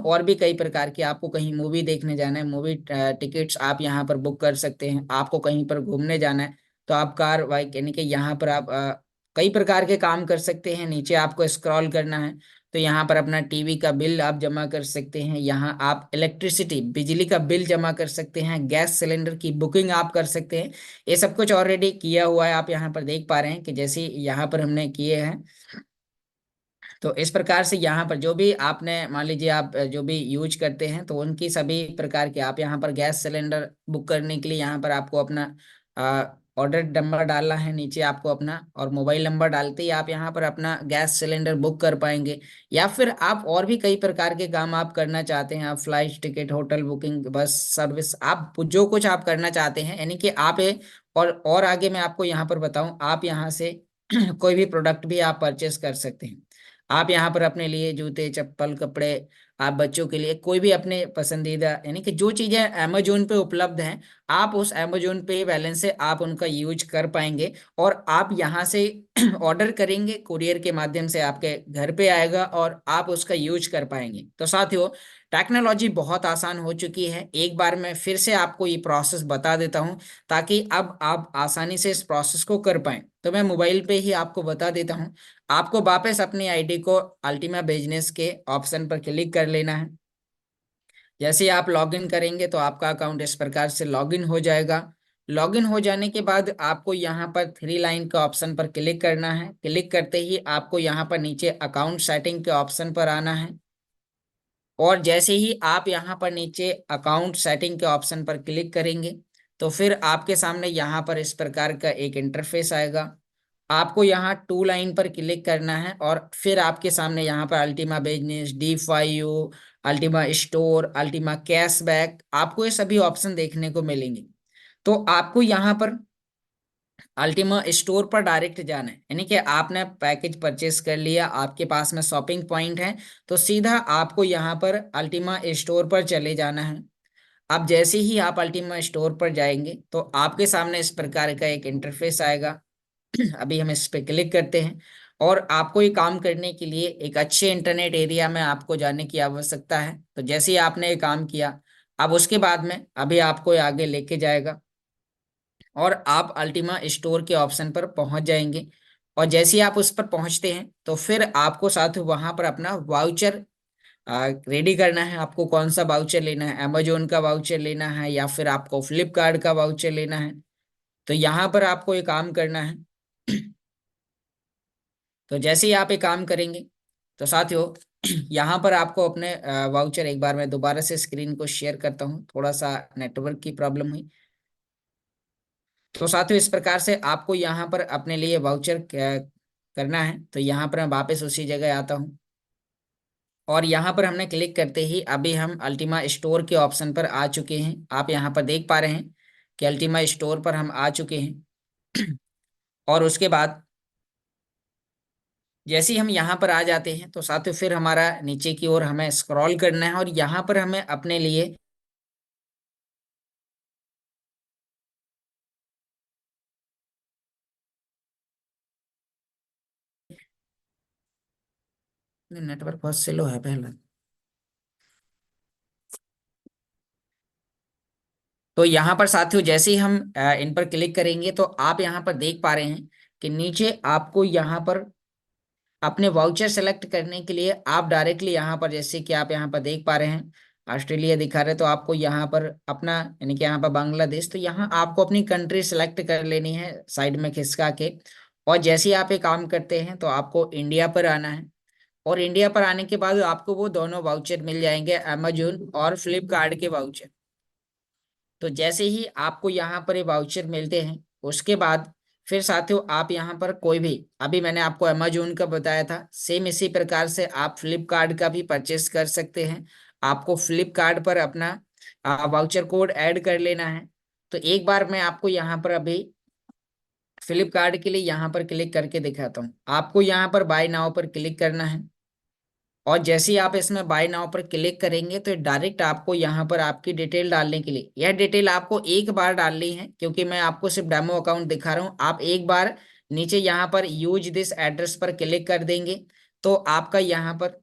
और भी कई प्रकार की, आपको कहीं मूवी देखने जाना है, मूवी टिकट्स आप यहाँ पर बुक कर सकते हैं। आपको कहीं पर घूमने जाना है तो आप कार बाइक यानी कि यहाँ पर आप कई प्रकार के काम कर सकते हैं। नीचे आपको स्क्रॉल करना है तो यहाँ पर अपना टीवी का बिल आप जमा कर सकते हैं, यहाँ आप इलेक्ट्रिसिटी बिजली का बिल जमा कर सकते हैं, गैस सिलेंडर की बुकिंग आप कर सकते हैं। ये सब कुछ ऑलरेडी किया हुआ है, आप यहाँ पर देख पा रहे हैं कि जैसे यहाँ पर हमने किए हैं। तो इस प्रकार से यहाँ पर जो भी आपने मान लीजिए आप जो भी यूज करते हैं तो उनकी सभी प्रकार के आप यहाँ पर गैस सिलेंडर बुक करने के लिए यहाँ पर आपको अपना ऑर्डर नंबर डालना है, नीचे आपको अपना और मोबाइल नंबर डालते ही आप यहाँ पर अपना गैस सिलेंडर बुक कर पाएंगे। या फिर आप और भी कई प्रकार के काम आप करना चाहते हैं, आप flight ticket, hotel booking, bus service, आप जो कुछ आप करना चाहते हैं यानी कि आप और आगे मैं आपको यहाँ पर बताऊं, आप यहाँ से कोई भी प्रोडक्ट भी आप परचेस कर सकते हैं। आप यहाँ पर अपने लिए जूते, चप्पल, कपड़े, आप बच्चों के लिए कोई भी अपने पसंदीदा यानी कि जो चीजें अमेजोन पे उपलब्ध हैं, आप उस अमेजोन पे बैलेंस से आप उनका यूज कर पाएंगे और आप यहाँ से ऑर्डर करेंगे, कुरियर के माध्यम से आपके घर पे आएगा और आप उसका यूज कर पाएंगे। तो साथियों टेक्नोलॉजी बहुत आसान हो चुकी है। एक बार मैं फिर से आपको ये प्रोसेस बता देता हूँ ताकि अब आप आसानी से इस प्रोसेस को कर पाएं। तो मैं मोबाइल पे ही आपको बता देता हूँ। आपको वापस अपनी आईडी को अल्टीमा बिजनेस के ऑप्शन पर क्लिक कर लेना है। जैसे ही आप लॉगिन करेंगे तो आपका अकाउंट इस प्रकार से लॉगिन हो जाएगा। लॉगिन हो जाने के बाद आपको यहाँ पर थ्री लाइन के ऑप्शन पर क्लिक करना है। क्लिक करते ही आपको यहाँ पर नीचे अकाउंट सेटिंग के ऑप्शन पर आना है और जैसे ही आप यहाँ पर नीचे अकाउंट सेटिंग के ऑप्शन पर क्लिक करेंगे तो फिर आपके सामने यहाँ पर इस प्रकार का एक इंटरफेस आएगा। आपको यहाँ टू लाइन पर क्लिक करना है और फिर आपके सामने यहाँ पर अल्टीमा बिजनेस, डी5U, अल्टीमा स्टोर, अल्टीमा कैशबैक, आपको ये सभी ऑप्शन देखने को मिलेंगे। तो आपको यहाँ पर अल्टीमा स्टोर पर डायरेक्ट जाना है यानी कि आपने पैकेज परचेस कर लिया, आपके पास में शॉपिंग पॉइंट है तो सीधा आपको यहाँ पर अल्टीमा स्टोर पर चले जाना है। अब जैसे ही आप अल्टीमा स्टोर पर जाएंगे तो आपके सामने इस प्रकार का एक इंटरफेस आएगा। अभी हम इस पे क्लिक करते हैं और आपको ये काम करने के लिए एक अच्छे इंटरनेट एरिया में आपको जाने की आवश्यकता है। तो जैसे ही आपने ये काम किया, अब उसके बाद में अभी आपको ये आगे लेके जाएगा और आप अल्टीमा स्टोर के ऑप्शन पर पहुंच जाएंगे। और जैसे ही आप उस पर पहुंचते हैं तो फिर आपको साथ वहां पर अपना वाउचर रेडी करना है। आपको कौन सा वाउचर लेना है, अमेजोन का वाउचर लेना है या फिर आपको फ्लिपकार्ट का वाउचर लेना है। तो यहाँ पर आपको एक काम करना है। तो जैसे ही आप एक काम करेंगे तो साथियों यहाँ पर आपको अपने वाउचर, एक बार मैं दोबारा से स्क्रीन को शेयर करता हूँ, थोड़ा सा नेटवर्क की प्रॉब्लम हुई। तो साथियों इस प्रकार से आपको यहाँ पर अपने लिए वाउचर करना है। तो यहाँ पर मैं वापस उसी जगह आता हूँ और यहाँ पर हमने क्लिक करते ही अभी हम अल्टीमा स्टोर के ऑप्शन पर आ चुके हैं। आप यहाँ पर देख पा रहे हैं कि अल्टीमा स्टोर पर हम आ चुके हैं। और उसके बाद जैसे ही हम यहाँ पर आ जाते हैं तो साथियों फिर हमारा नीचे की ओर हमें स्क्रॉल करना है और यहाँ पर हमें अपने लिए नेटवर्क बहुत स्लो है पहले। तो यहाँ पर साथियों जैसे ही हम इन पर क्लिक करेंगे तो आप यहाँ पर देख पा रहे हैं कि नीचे आपको यहाँ पर अपने वाउचर सेलेक्ट करने के लिए आप डायरेक्टली यहाँ पर, जैसे कि आप यहाँ पर देख पा रहे हैं ऑस्ट्रेलिया दिखा रहे, तो आपको यहाँ पर अपना यानी कि यहाँ पर बांग्लादेश, तो यहाँ आपको अपनी कंट्री सेलेक्ट कर लेनी है साइड में खिसका के। और जैसे ही आप ये काम करते हैं तो आपको इंडिया पर आना है और इंडिया पर आने के बाद आपको वो दोनों वाउचर मिल जाएंगे, अमेजोन और फ्लिपकार्ट के वाउचर। तो जैसे ही आपको यहाँ पर ये वाउचर मिलते हैं उसके बाद फिर साथियों आप यहाँ पर कोई भी, अभी मैंने आपको अमेजोन का बताया था, सेम इसी प्रकार से आप फ्लिपकार्ट का भी परचेस कर सकते हैं। आपको फ्लिपकार्ट पर अपना वाउचर कोड ऐड कर लेना है। तो एक बार मैं आपको यहाँ पर अभी फ्लिपकार्ट के लिए यहाँ पर क्लिक करके दिखाता हूँ। आपको यहाँ पर बाय नाउ पर क्लिक करना है और जैसे ही आप इसमें बाय नाउ पर क्लिक करेंगे तो डायरेक्ट आपको यहाँ पर आपकी डिटेल डालने के लिए, यह डिटेल आपको एक बार डालनी है क्योंकि मैं आपको सिर्फ डेमो अकाउंट दिखा रहा हूँ। आप एक बार नीचे यहाँ पर यूज दिस एड्रेस पर क्लिक कर देंगे तो आपका यहाँ पर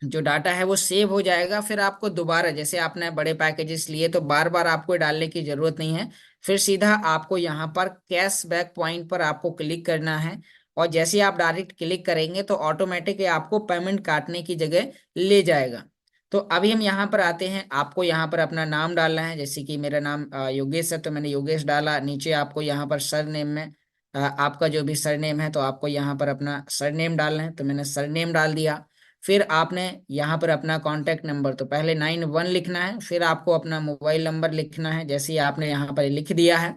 जो डाटा है वो सेव हो जाएगा। फिर आपको दोबारा, जैसे आपने बड़े पैकेजेस लिए तो बार बार आपको डालने की जरूरत नहीं है। फिर सीधा आपको यहाँ पर कैशबैक पॉइंट पर आपको क्लिक करना है और जैसे ही आप डायरेक्ट क्लिक करेंगे तो ऑटोमेटिक आपको पेमेंट काटने की जगह ले जाएगा। तो अभी हम यहाँ पर आते हैं, आपको यहाँ पर अपना नाम डालना है। जैसे कि मेरा नाम योगेश है तो मैंने योगेश डाला। नीचे आपको यहाँ पर सरनेम में आपका जो भी सरनेम है तो आपको यहाँ पर अपना सरनेम डालना है, तो मैंने सरनेम डाल दिया। फिर आपने यहाँ पर अपना कॉन्टैक्ट नंबर, तो पहले 91 लिखना है, फिर आपको अपना मोबाइल नंबर लिखना है। जैसे ही आपने यहाँ पर लिख दिया है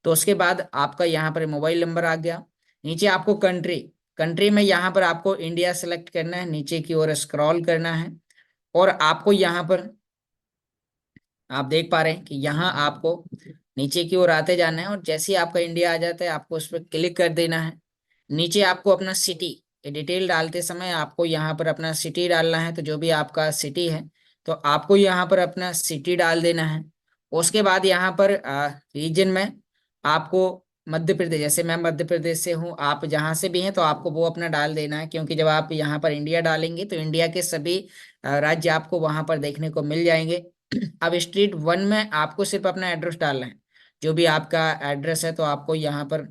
तो उसके बाद आपका यहाँ पर मोबाइल नंबर आ गया। नीचे आपको कंट्री, कंट्री में यहाँ पर आपको इंडिया सेलेक्ट करना है, नीचे की ओर स्क्रॉल करना है और आपको यहाँ पर आप देख पा रहे हैं कि यहाँ आपको नीचे की ओर आते जाना है और जैसे ही आपका इंडिया आ जाता है आपको उस पर क्लिक कर देना है। नीचे आपको अपना सिटी, ये डिटेल डालते समय आपको यहाँ पर अपना सिटी डालना है, तो जो भी आपका सिटी है तो आपको यहाँ पर अपना सिटी डाल देना है। उसके बाद यहाँ पर रीजन में आपको मध्य प्रदेश, जैसे मैं मध्य प्रदेश से हूँ, आप जहाँ से भी हैं तो आपको वो अपना डाल देना है क्योंकि जब आप यहाँ पर इंडिया डालेंगे तो इंडिया के सभी राज्य आपको वहां पर देखने को मिल जाएंगे। अब स्ट्रीट 1 में आपको सिर्फ अपना एड्रेस डालना है, जो भी आपका एड्रेस है तो आपको यहाँ पर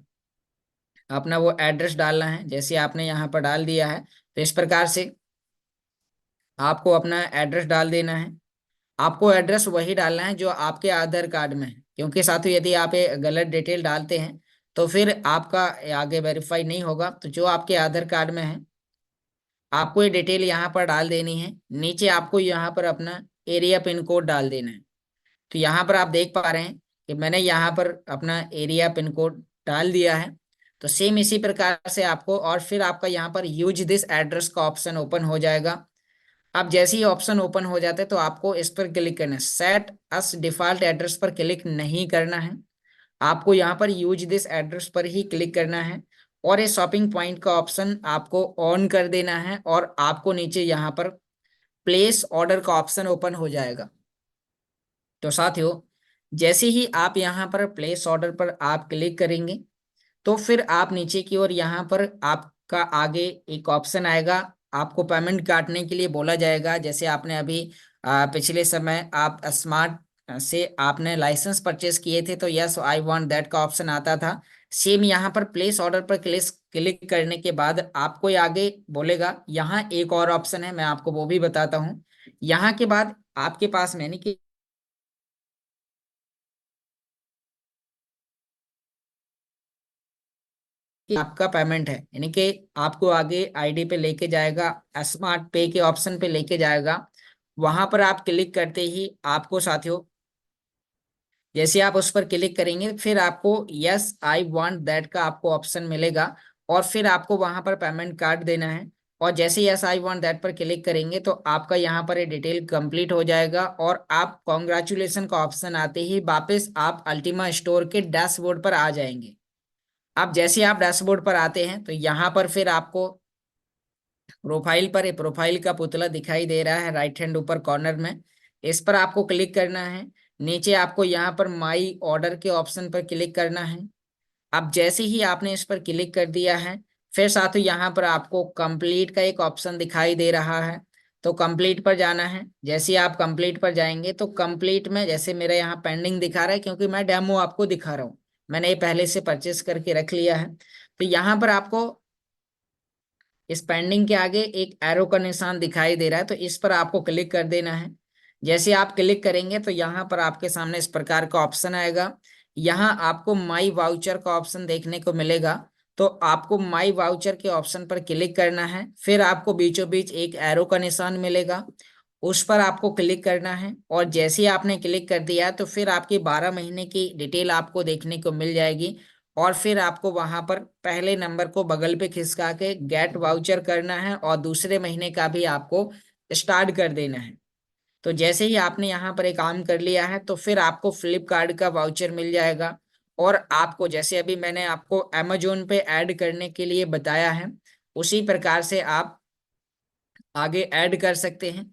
अपना वो एड्रेस डालना है। जैसे आपने यहाँ पर डाल दिया है तो इस प्रकार से आपको अपना एड्रेस डाल देना है। आपको एड्रेस वही डालना है जो आपके आधार कार्ड में है, क्योंकि साथियों यदि आप ये गलत डिटेल डालते हैं तो फिर आपका आगे वेरीफाई नहीं होगा। तो जो आपके आधार कार्ड में है आपको ये डिटेल यहाँ पर डाल देनी है। नीचे आपको यहाँ पर अपना एरिया पिन कोड डाल देना है। तो यहाँ पर आप देख पा रहे हैं कि मैंने यहाँ पर अपना एरिया पिन कोड डाल दिया है। तो सेम इसी प्रकार से आपको, और फिर आपका यहाँ पर यूज दिस एड्रेस का ऑप्शन ओपन हो जाएगा। अब जैसे ही ऑप्शन ओपन हो जाता है तो आपको इस पर क्लिक करना है, सेट अस डिफॉल्ट एड्रेस पर क्लिक नहीं करना है, आपको यहाँ पर यूज दिस एड्रेस पर ही क्लिक करना है और ये शॉपिंग पॉइंट का ऑप्शन आपको ऑन कर देना है और आपको नीचे यहाँ पर प्लेस ऑर्डर का ऑप्शन ओपन हो जाएगा। तो साथियों जैसे ही आप यहाँ पर प्लेस ऑर्डर पर आप क्लिक करेंगे तो फिर आप नीचे की ओर यहाँ पर आपका आगे एक ऑप्शन आएगा, आपको पेमेंट काटने के लिए बोला जाएगा। जैसे आपने अभी पिछले समय आप स्मार्ट से आपने लाइसेंस परचेस किए थे तो यस आई वांट दैट का ऑप्शन आता था। सेम यहाँ पर प्लेस ऑर्डर पर क्लिक क्लिक करने के बाद आपको ये आगे बोलेगा, यहाँ एक और ऑप्शन है, मैं आपको वो भी बताता हूँ। यहाँ के बाद आपके पास में यानी कि आपका पेमेंट है, यानी कि आपको आगे आईडी पे लेके जाएगा, स्मार्ट पे के ऑप्शन पे लेके जाएगा। वहां पर आप क्लिक करते ही आपको साथियों, जैसे आप उस पर क्लिक करेंगे फिर आपको यस आई वांट दैट का आपको ऑप्शन मिलेगा, और फिर आपको वहां पर पेमेंट कार्ड देना है। और जैसे यस आई वांट दैट पर क्लिक करेंगे तो आपका यहाँ पर ये डिटेल कंप्लीट हो जाएगा, और आप कॉन्ग्रेचुलेसन का ऑप्शन आते ही वापस आप अल्टीमा स्टोर के डैशबोर्ड पर आ जाएंगे। अब जैसे आप डैशबोर्ड पर आते हैं तो यहाँ पर फिर आपको प्रोफाइल पर एक प्रोफाइल का पुतला दिखाई दे रहा है राइट हैंड ऊपर कॉर्नर में, इस पर आपको क्लिक करना है। नीचे आपको यहाँ पर माई ऑर्डर के ऑप्शन पर क्लिक करना है। अब जैसे ही आपने इस पर क्लिक कर दिया है, फिर साथ ही यहाँ पर आपको कंप्लीट का एक ऑप्शन दिखाई दे रहा है, तो कंप्लीट पर जाना है। जैसे ही आप कंप्लीट पर जाएंगे तो कंप्लीट में जैसे मेरा यहाँ पेंडिंग दिखा रहा है, क्योंकि मैं डेमो आपको दिखा रहा हूँ, मैंने ये पहले से परचेस करके रख लिया है। तो यहाँ पर आपको इस पेंडिंग के आगे एक एरो का निशान दिखाई दे रहा है, तो इस पर आपको क्लिक कर देना है। जैसे आप क्लिक करेंगे तो यहाँ पर आपके सामने इस प्रकार का ऑप्शन आएगा। यहाँ आपको माई वाउचर का ऑप्शन देखने को मिलेगा, तो आपको माई वाउचर के ऑप्शन पर क्लिक करना है। फिर आपको बीचों बीच एक एरो का निशान मिलेगा, उस पर आपको क्लिक करना है। और जैसे ही आपने क्लिक कर दिया तो फिर आपकी 12 महीने की डिटेल आपको देखने को मिल जाएगी, और फिर आपको वहां पर पहले नंबर को बगल पे खिसका के गेट वाउचर करना है, और दूसरे महीने का भी आपको स्टार्ट कर देना है। तो जैसे ही आपने यहाँ पर एक काम कर लिया है तो फिर आपको फ्लिपकार्ट का वाउचर मिल जाएगा। और आपको जैसे अभी मैंने आपको अमेजोन पे ऐड करने के लिए बताया है, उसी प्रकार से आप आगे ऐड कर सकते हैं।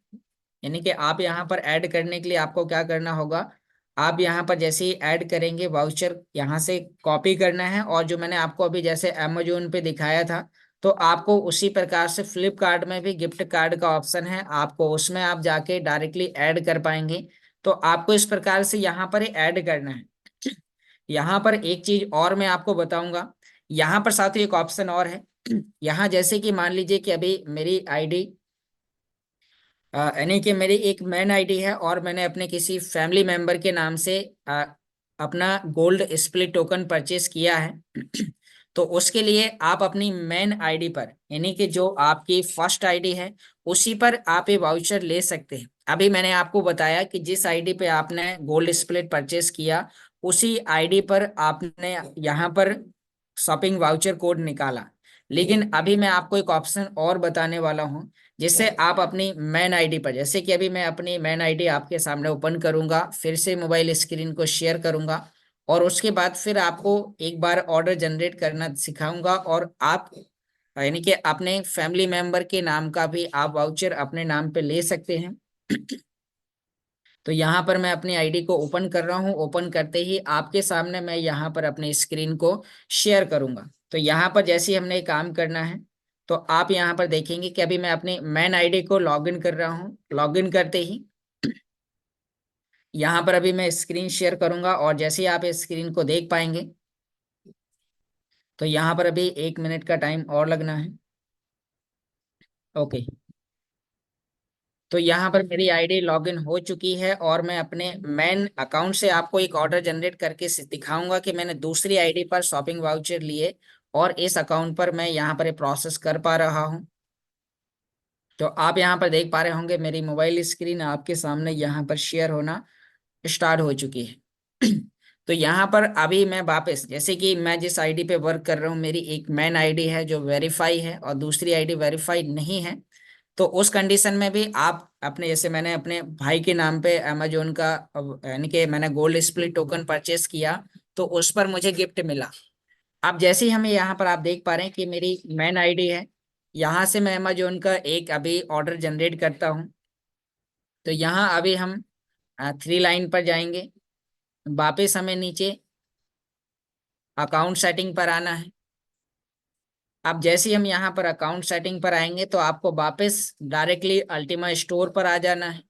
यानी कि आप यहाँ पर ऐड करने के लिए आपको क्या करना होगा, आप यहाँ पर जैसे ही ऐड करेंगे वाउचर यहाँ से कॉपी करना है, और जो मैंने आपको अभी जैसे अमेजोन पे दिखाया था, तो आपको उसी प्रकार से फ्लिपकार्ट में भी गिफ्ट कार्ड का ऑप्शन है, आपको उसमें आप जाके डायरेक्टली ऐड कर पाएंगे। तो आपको इस प्रकार से यहाँ पर ऐड करना है। यहाँ पर एक चीज और मैं आपको बताऊंगा, यहाँ पर साथ ही एक ऑप्शन और है। यहाँ जैसे कि मान लीजिए कि अभी मेरी आईडी यानी कि मेरी एक मेन आईडी है, और मैंने अपने किसी फैमिली मेंबर के नाम से अपना गोल्ड स्प्लिट टोकन परचेस किया है। तो उसके लिए आप अपनी मेन आईडी पर, यानी कि जो आपकी फर्स्ट आईडी है, उसी पर आप ये वाउचर ले सकते हैं। अभी मैंने आपको बताया कि जिस आईडी पे आपने गोल्ड स्प्लिट परचेस किया, उसी आईडी पर आपने यहाँ पर शॉपिंग वाउचर कोड निकाला। लेकिन अभी मैं आपको एक ऑप्शन और बताने वाला हूँ, जिससे आप अपनी मेन आईडी पर, जैसे कि अभी मैं अपनी मेन आईडी आपके सामने ओपन करूंगा, फिर से मोबाइल स्क्रीन को शेयर करूंगा, और उसके बाद फिर आपको एक बार ऑर्डर जनरेट करना सिखाऊंगा, और आप यानी कि अपने फैमिली मेंबर के नाम का भी आप वाउचर अपने नाम पे ले सकते हैं। तो यहाँ पर मैं अपनी आईडी को ओपन कर रहा हूँ, ओपन करते ही आपके सामने मैं यहाँ पर अपनी स्क्रीन को शेयर करूंगा। तो यहाँ पर जैसे ही हमने काम करना है, तो आप यहाँ पर देखेंगे कि अभी मैं अपनी मेन आईडी को लॉगिन कर रहा हूँ। लॉगिन करते ही यहाँ पर अभी मैं स्क्रीन शेयर करूंगा, और जैसे ही आप इस स्क्रीन को देख पाएंगे, तो यहाँ पर अभी 1 मिनट का टाइम और लगना है। ओके, तो यहाँ पर मेरी आईडी लॉगिन हो चुकी है, और मैं अपने मेन अकाउंट से आपको एक ऑर्डर जनरेट करके दिखाऊंगा कि मैंने दूसरी आईडी पर शॉपिंग वाउचर लिए, और इस अकाउंट पर मैं यहाँ पर प्रोसेस कर पा रहा हूँ। तो आप यहाँ पर देख पा रहे होंगे मेरी मोबाइल स्क्रीन आपके सामने यहाँ पर शेयर होना स्टार्ट हो चुकी है। तो यहाँ पर अभी मैं वापस, जैसे कि मैं जिस आईडी पे वर्क कर रहा हूँ, मेरी एक मेन आईडी है जो वेरीफाई है, और दूसरी आईडी वेरीफाई नहीं है। तो उस कंडीशन में भी आप अपने, जैसे मैंने अपने भाई के नाम पे अमेजोन का यानी कि मैंने गोल्ड स्प्लिट टोकन परचेस किया, तो उस पर मुझे गिफ्ट मिला। अब जैसे ही हमें यहाँ पर आप देख पा रहे हैं कि मेरी मेन आईडी है, यहाँ से मैं अमेजोन का एक अभी ऑर्डर जनरेट करता हूँ। तो यहाँ अभी हम 3 लाइन पर जाएंगे, वापिस हमें नीचे अकाउंट सेटिंग पर आना है। अब जैसे ही हम यहाँ पर अकाउंट सेटिंग पर आएंगे तो आपको वापस डायरेक्टली अल्टीमा स्टोर पर आ जाना है।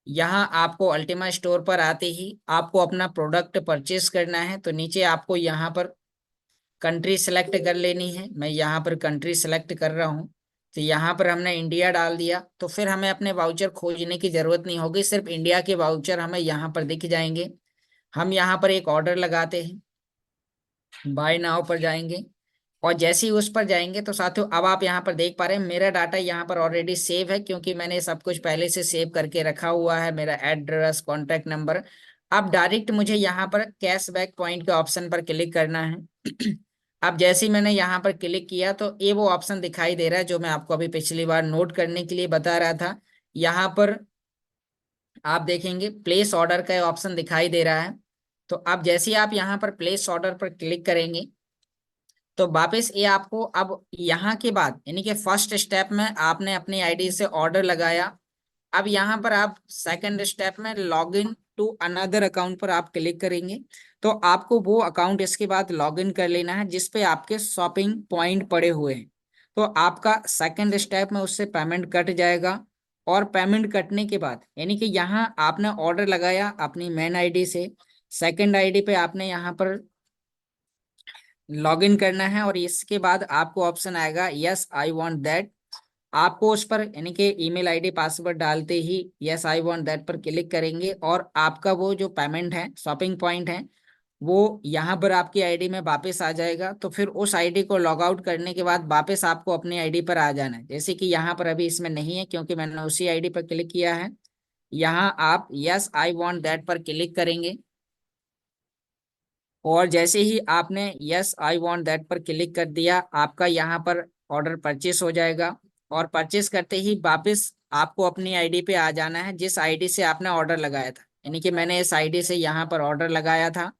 यहाँ आपको अल्टीमा स्टोर पर आते ही आपको अपना प्रोडक्ट परचेस करना है, तो नीचे आपको यहाँ पर कंट्री सेलेक्ट कर लेनी है। मैं यहाँ पर कंट्री सेलेक्ट कर रहा हूँ। तो यहाँ पर हमने इंडिया डाल दिया, तो फिर हमें अपने वाउचर खोजने की जरूरत नहीं होगी, सिर्फ इंडिया के वाउचर हमें यहाँ पर दिख जाएंगे। हम यहाँ पर एक ऑर्डर लगाते हैं, बाय नाउ पर जाएंगे, और जैसे ही उस पर जाएंगे तो साथियों अब आप यहाँ पर देख पा रहे हैं मेरा डाटा यहाँ पर ऑलरेडी सेव है, क्योंकि मैंने सब कुछ पहले से सेव करके रखा हुआ है, मेरा एड्रेस, कॉन्टैक्ट नंबर। अब डायरेक्ट मुझे यहाँ पर कैशबैक पॉइंट के ऑप्शन पर क्लिक करना है। अब जैसे ही मैंने यहाँ पर क्लिक किया तो ये वो ऑप्शन दिखाई दे रहा है जो मैं आपको अभी पिछली बार नोट करने के लिए बता रहा था। यहाँ पर आप देखेंगे प्लेस ऑर्डर का ऑप्शन दिखाई दे रहा है। तो अब जैसे ही आप यहाँ पर प्लेस ऑर्डर पर क्लिक करेंगे तो वापस ये आपको अब यहाँ के बाद यानी कि फर्स्ट स्टेप में आपने अपनी आईडी से ऑर्डर लगाया। अब यहाँ पर आप सेकंड स्टेप में log in to another account पर आप क्लिक करेंगे, तो आपको वो अकाउंट इसके बाद लॉग इन कर लेना है जिस पे आपके शॉपिंग पॉइंट पड़े हुए हैं। तो आपका सेकंड स्टेप में उससे पेमेंट कट जाएगा। और पेमेंट कटने के बाद यानी कि यहाँ आपने ऑर्डर लगाया अपनी मेन आईडी से, सेकंड आईडी पे आपने यहाँ पर लॉग इन करना है, और इसके बाद आपको ऑप्शन आएगा यस आई वांट दैट। आपको उस पर यानी कि ईमेल आईडी पासवर्ड डालते ही यस आई वांट दैट पर क्लिक करेंगे, और आपका वो जो पेमेंट है, शॉपिंग पॉइंट है, वो यहाँ पर आपकी आईडी में वापस आ जाएगा। तो फिर उस आईडी को लॉग आउट करने के बाद वापस आपको अपनी आईडी पर आ जाना है, जैसे कि यहाँ पर अभी इसमें नहीं है क्योंकि मैंने उसी आईडी पर क्लिक किया है। यहाँ आप यस आई वांट दैट पर क्लिक करेंगे, और जैसे ही आपने यस आई वांट दैट पर क्लिक कर दिया आपका यहाँ पर ऑर्डर परचेस हो जाएगा। और परचेस करते ही वापस आपको अपनी आईडी पे आ जाना है जिस आईडी से आपने ऑर्डर लगाया था, यानी कि मैंने इस आईडी से यहाँ पर ऑर्डर लगाया था।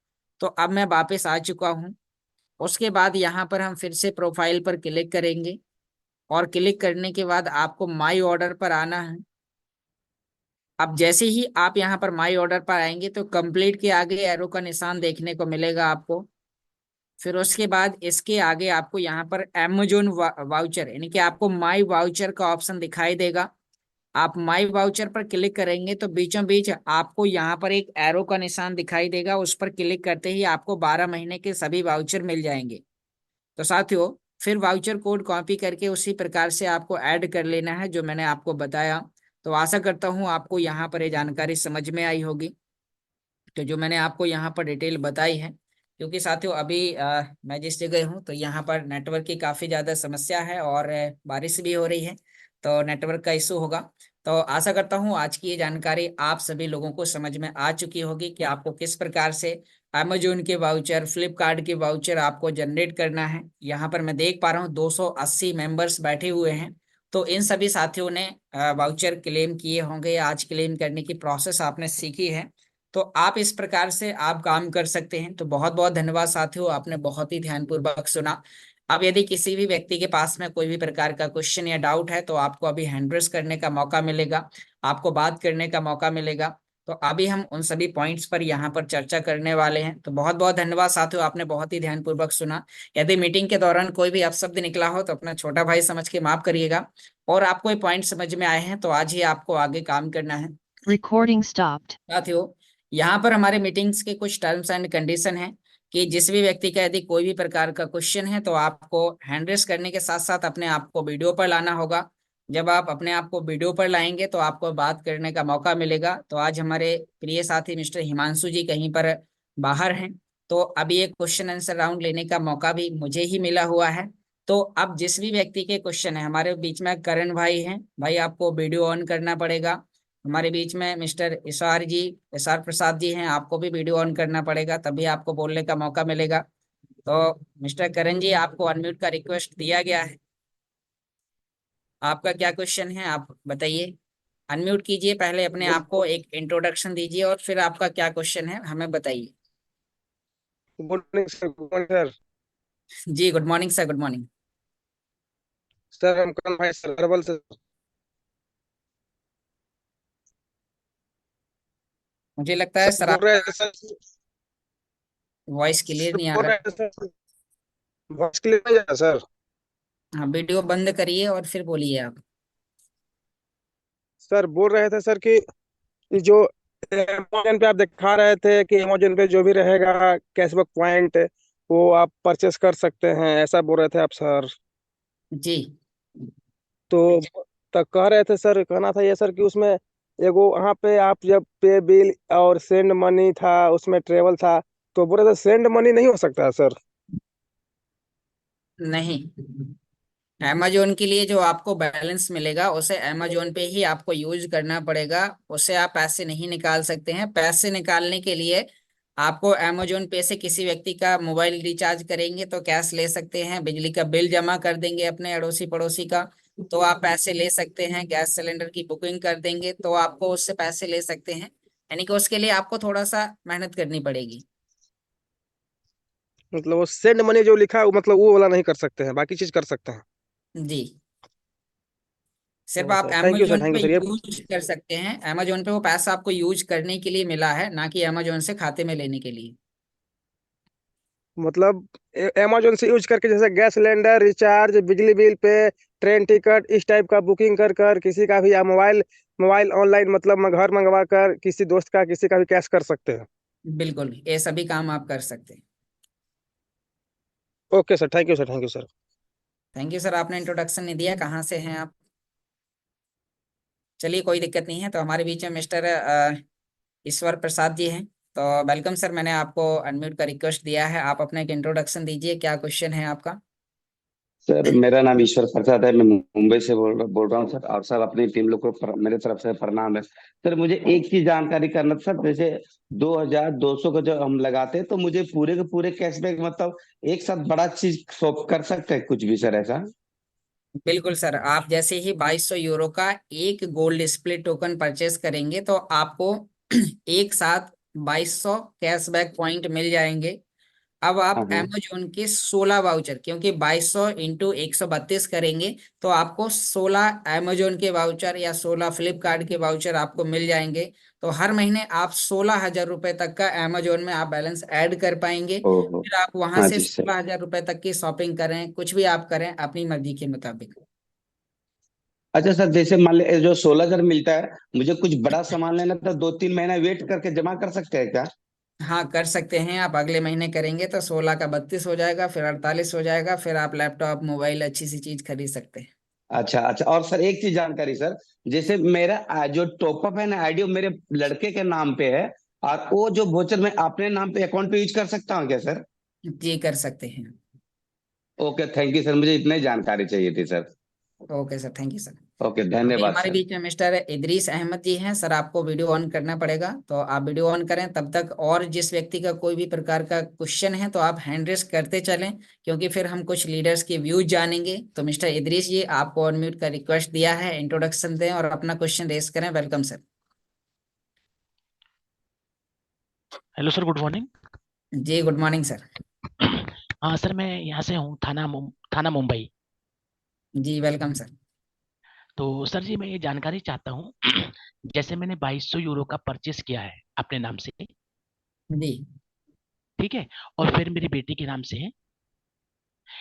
तो अब मैं वापस आ चुका हूँ। उसके बाद यहाँ पर हम फिर से प्रोफाइल पर क्लिक करेंगे, और क्लिक करने के बाद आपको माई ऑर्डर पर आना है। अब जैसे ही आप यहाँ पर माई ऑर्डर पर आएंगे तो कंप्लीट के आगे एरो का निशान देखने को मिलेगा आपको। फिर उसके बाद इसके आगे आपको यहाँ पर Amazon वाउचर यानी कि आपको माई वाउचर का ऑप्शन दिखाई देगा। आप माई वाउचर पर क्लिक करेंगे तो बीचों बीच आपको यहाँ पर एक एरो का निशान दिखाई देगा, उस पर क्लिक करते ही आपको 12 महीने के सभी वाउचर मिल जाएंगे। तो साथियों फिर वाउचर कोड कॉपी करके उसी प्रकार से आपको ऐड कर लेना है जो मैंने आपको बताया। तो आशा करता हूँ आपको यहाँ पर ये जानकारी समझ में आई होगी, तो जो मैंने आपको यहाँ पर डिटेल बताई है। क्योंकि साथियों अभी मैं जिस जगह हूँ तो यहाँ पर नेटवर्क की काफ़ी ज़्यादा समस्या है, और बारिश भी हो रही है, तो नेटवर्क का इशू होगा। तो आशा करता हूँ आज की ये जानकारी आप सभी लोगों को समझ में आ चुकी होगी कि आपको किस प्रकार से अमेजोन के वाउचर, फ्लिपकार्ट के वाउचर आपको जनरेट करना है। यहाँ पर मैं देख पा रहा हूँ 280 मेंबर्स बैठे हुए हैं। तो इन सभी साथियों ने वाउचर क्लेम किए होंगे, आज क्लेम करने की प्रोसेस आपने सीखी है। तो आप इस प्रकार से आप काम कर सकते हैं। तो बहुत बहुत धन्यवाद साथियों, आपने बहुत ही ध्यानपूर्वक सुना। अब यदि किसी भी व्यक्ति के पास में कोई भी प्रकार का क्वेश्चन या डाउट है तो आपको अभी हैंड रेस करने का मौका मिलेगा, आपको बात करने का मौका मिलेगा। तो अभी हम उन सभी पॉइंट्स पर यहाँ पर चर्चा करने वाले हैं। तो बहुत बहुत धन्यवाद साथियों, आपने बहुत ही ध्यानपूर्वक सुना। यदि मीटिंग के दौरान कोई भी अपशब्द निकला हो तो अपना छोटा भाई समझ के माफ करिएगा। और आपको ये पॉइंट समझ में आए हैं तो आज ही आपको आगे काम करना है। Recording stopped. साथियों यहाँ पर हमारे मीटिंग्स के कुछ टर्म्स एंड कंडीशन हैं कि जिस भी व्यक्ति का यदि कोई भी प्रकार का क्वेश्चन है तो आपको हैंड रेस करने के साथ साथ अपने आप को वीडियो पर लाना होगा। जब आप अपने आप को वीडियो पर लाएंगे तो आपको बात करने का मौका मिलेगा। तो आज हमारे प्रिय साथी मिस्टर हिमांशु जी कहीं पर बाहर हैं, तो अभी एक क्वेश्चन आंसर राउंड लेने का मौका भी मुझे ही मिला हुआ है। तो अब जिस भी व्यक्ति के क्वेश्चन है, हमारे बीच में करण भाई हैं, भाई आपको वीडियो ऑन करना पड़ेगा। हमारे बीच में मिस्टर इशार जी, इशार प्रसाद जी हैं, आपको भी वीडियो ऑन करना पड़ेगा तभी आपको बोलने का मौका मिलेगा। तो मिस्टर करण जी आपको अनम्यूट का रिक्वेस्ट दिया गया है। आपका क्या क्वेश्चन है आप बताइए। अनम्यूट कीजिए, पहले अपने गुड आप को एक इंट्रोडक्शन दीजिए और फिर आपका क्या क्वेश्चन है हमें बताइए। Morning sir, good morning sir. जी good morning sir, good morning. Sir हम करण भाई सर, हर्बल सर। मुझे लगता है सर सर बोल रहे आपका हैं सर। वॉइस क्लियर सर नहीं आ बोल रहा। रहे हैं सर, वॉइस क्लियर नहीं जा रहा सर। हाँ वीडियो बंद करिए और फिर बोलिए आप। सर बोल रहे थे सर कि ये जो अमेजोन पे आप दिखा रहे थे कि अमेजोन पे जो भी रहेगा कैशबैक पॉइंट, वो आप परचेस कर सकते हैं, ऐसा बोल रहे थे आप सर। जी तो तब कह रहे थे सर, कहना था ये सर कि उसमें एगो वहाँ पे आप जब पे बिल और सेंड मनी था, उसमें ट्रेवल था, तो बोल रहे थे सेंड मनी नहीं हो सकता है सर। नहीं, अमेजोन के लिए जो आपको बैलेंस मिलेगा उसे अमेजोन पे ही आपको यूज करना पड़ेगा। उससे आप पैसे नहीं निकाल सकते हैं। पैसे निकालने के लिए आपको अमेजोन पे से किसी व्यक्ति का मोबाइल रिचार्ज करेंगे तो कैश ले सकते हैं, बिजली का बिल जमा कर देंगे अपने अड़ोसी पड़ोसी का तो आप पैसे ले सकते हैं, गैस सिलेंडर की बुकिंग कर देंगे तो आपको उससे पैसे ले सकते हैं। यानी कि उसके लिए आपको थोड़ा सा मेहनत करनी पड़ेगी। मतलब वो सेंड मनी जो लिखा है मतलब वो वाला नहीं कर सकते हैं, बाकी चीज कर सकते हैं। जी, सिर्फ ओ आप सर, अमेजोन थैंक पे यू सर। ये यूज कर सकते हैं। अमेजोन पे वो पैसा आपको यूज करने के लिए मिला है, ना कि अमेजोन से खाते में लेने के लिए। मतलब अमेजोन से यूज करके जैसे गैस सिलेंडर रिचार्ज, बिजली बिल पे, ट्रेन टिकट, इस टाइप का बुकिंग कर कर किसी का भी, या मोबाइल मोबाइल ऑनलाइन मतलब घर मंगवा कर किसी दोस्त का किसी का भी कैश कर सकते हैं। बिल्कुल, ये सभी काम आप कर सकते हैं। Okay sir, thank you sir, thank you sir. Thank you sir, आपने इंट्रोडक्शन नहीं दिया, कहाँ से हैं आप? चलिए, कोई दिक्कत नहीं है। तो हमारे बीच में मिस्टर ईश्वर प्रसाद जी हैं। तो वेलकम सर, मैंने आपको अनम्यूट का रिक्वेस्ट दिया है। आप अपना एक इंट्रोडक्शन दीजिए, क्या क्वेश्चन है आपका? सर मेरा नाम ईश्वर प्रसाद है। मैं मुंबई से बोल रहा हूँ सर। और सर अपनी टीम लोग को मेरे तरफ से प्रणाम है सर। मुझे एक चीज जानकारी करना था सर। जैसे 2200 का जो हम लगाते हैं तो मुझे पूरे के पूरे कैशबैक मतलब एक साथ बड़ा चीज शॉप कर सकते हैं कुछ भी सर ऐसा? बिल्कुल सर, आप जैसे ही 2200 यूरो का एक गोल्ड स्प्लिट टोकन परचेस करेंगे तो आपको एक साथ 2200 कैशबैक पॉइंट मिल जाएंगे। अब आप हाँ हाँ। अमेजोन के 16 वाउचर, क्योंकि 2200 इंटू 132 करेंगे तो आपको 16 अमेजोन के वाउचर या 16 फ्लिपकार्ट के वाउचर आपको मिल जाएंगे। तो हर महीने आप 16,000 रुपए तक का अमेजोन में आप बैलेंस ऐड कर पाएंगे। ओहो। फिर आप वहां हाँ से जी सर। 16,000 रुपए तक की शॉपिंग करें, कुछ भी आप करें अपनी मर्जी के मुताबिक। अच्छा सर, जैसे मान लीजिए जो 16,000 मिलता है, मुझे कुछ बड़ा सामान लेना था, 2-3 महीना वेट करके जमा कर सकते हैं क्या? हाँ, कर सकते हैं। आप अगले महीने करेंगे तो 16 का 32 हो जाएगा, फिर 48 हो जाएगा, फिर आप लैपटॉप मोबाइल अच्छी सी चीज खरीद सकते हैं। अच्छा अच्छा। और सर एक चीज जानकारी सर। जैसे मेरा जो टॉपअप है ना आईडी मेरे लड़के के नाम पे है, और वो जो वोचर मैं अपने नाम पे अकाउंट पे यूज कर सकता हूँ क्या सर? जी, कर सकते हैं। ओके थैंक यू सर, मुझे इतनी जानकारी चाहिए थी sir. Okay sir, thank you sir. Okay अभी धन्यवाद हमारे सर। बीच में मिस्टर इदरीस अहमद जी हैं। सर, आपको वीडियो ऑन करना पड़ेगा, तो आप वीडियो ऑन करें तब तक। और जिस व्यक्ति का कोई भी प्रकार का क्वेश्चन है तो आप हैंड रेस करते चलें, क्योंकि फिर हम कुछ लीडर्स के व्यूज जानेंगे। तो मिस्टर इदरीस जी, आपको अनम्यूट का रिक्वेस्ट दिया है, इंट्रोडक्शन दें और अपना क्वेश्चन रेस करें। Welcome sir. Hello sir, good morning. जी, गुड मॉर्निंग सर। हाँ सर, मैं यहाँ से हूँ, थाना मुंबई। जी, वेलकम सर। तो सर जी, मैं ये जानकारी चाहता हूँ जैसे मैंने 2200 यूरो का परचेस किया है अपने नाम से, जी ठीक है, और फिर मेरी बेटी के नाम से है,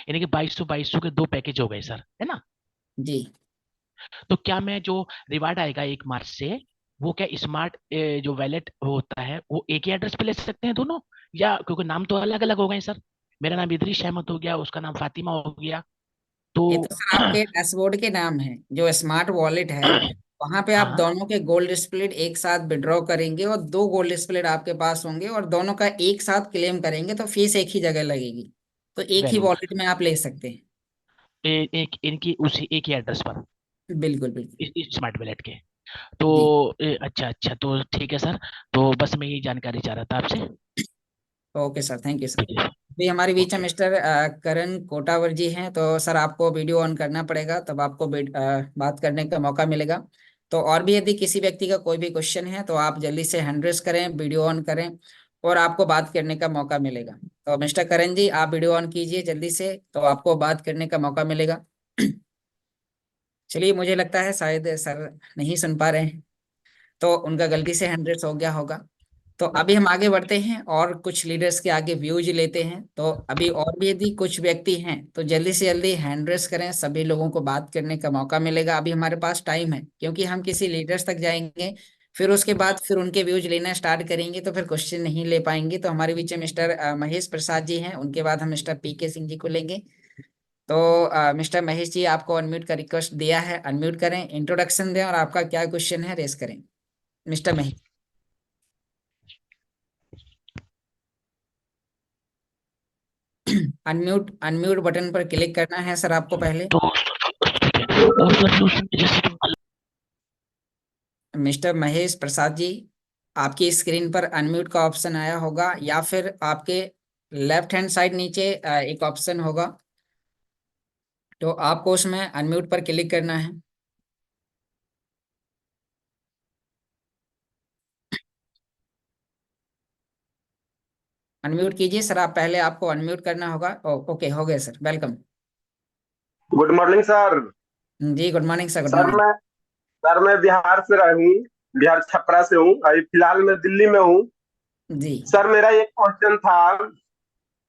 यानी कि 2200 के दो पैकेज हो गए सर, है ना? जी। तो क्या मैं जो रिवार्ड आएगा 1 मार्च से, वो क्या स्मार्ट जो वैलेट होता है वो एक ही एड्रेस पे ले सकते हैं दोनों, या क्योंकि नाम तो अलग अलग हो गए सर। मेरा नाम इदरीश अहमद हो गया, उसका नाम फातिमा हो गया। तो ये तो सर आपके डैशबोर्ड के नाम है, जो स्मार्ट वॉलेट है वहां पे आप हाँ, दोनों के गोल्ड स्प्लिट एक साथ विड्रॉ करेंगे और दो गोल्ड स्प्लिट आपके पास होंगे और दोनों का एक साथ क्लेम करेंगे तो फीस एक ही जगह लगेगी। तो एक ही वेरी गुड। वॉलेट में आप ले सकते हैं। एक इनकी उसी एक ही एड्रेस पर, बिल्कुल बिल्कुल। इस स्मार्ट वैलेट के। तो जी। अच्छा अच्छा, तो ठीक है सर। तो बस मैं यही जानकारी चाह रहा था आपसे। Okay sir, thank you sir. जी। अभी हमारे बीच में ओके। मिस्टर करण कोटावर जी हैं। तो सर, आपको वीडियो ऑन करना पड़ेगा, तब आपको बात करने का मौका मिलेगा। तो और भी यदि किसी व्यक्ति का कोई भी क्वेश्चन है तो आप जल्दी से हैंड रेस करें, वीडियो ऑन करें और आपको बात करने का मौका मिलेगा। तो मिस्टर करण जी, आप वीडियो ऑन कीजिए जल्दी से, तो आपको बात करने का मौका मिलेगा। चलिए, मुझे लगता है शायद सर नहीं सुन पा रहे हैं, तो उनका गलती से हैंड रेस हो गया होगा। तो अभी हम आगे बढ़ते हैं और कुछ लीडर्स के आगे व्यूज लेते हैं। तो अभी और भी यदि कुछ व्यक्ति हैं तो जल्दी से जल्दी हैंड रेस करें, सभी लोगों को बात करने का मौका मिलेगा। अभी हमारे पास टाइम है, क्योंकि हम किसी लीडर्स तक जाएंगे फिर उसके बाद फिर उनके व्यूज लेना स्टार्ट करेंगे तो फिर क्वेश्चन नहीं ले पाएंगे। तो हमारे बीच में मिस्टर महेश प्रसाद जी हैं, उनके बाद हम मिस्टर पीके सिंह जी को लेंगे। तो मिस्टर महेश जी, आपको अनम्यूट का रिक्वेस्ट दिया है, अनम्यूट करें, इंट्रोडक्शन दें और आपका क्या क्वेश्चन है रेस करें। Mister Mahesh, unmute unmute button पर क्लिक करना है सर आपको पहले। तो और सर जैसे कि मिस्टर महेश प्रसाद जी, आपकी स्क्रीन पर अनम्यूट का ऑप्शन आया होगा या फिर आपके लेफ्ट हैंड साइड नीचे एक ऑप्शन होगा, तो आपको उसमें अनम्यूट पर क्लिक करना है। अनम्यूट कीजिए सर, आप पहले आपको अनम्यूट करना होगा। ओके, हो गया sir, welcome. Good morning sir. जी good morning sir, good sir morning. मैं सर मैं बिहार से रहा हूँ। बिहार छपरा से हूँ, अभी फिलहाल मैं दिल्ली में हूँ। जी सर मेरा एक क्वेश्चन था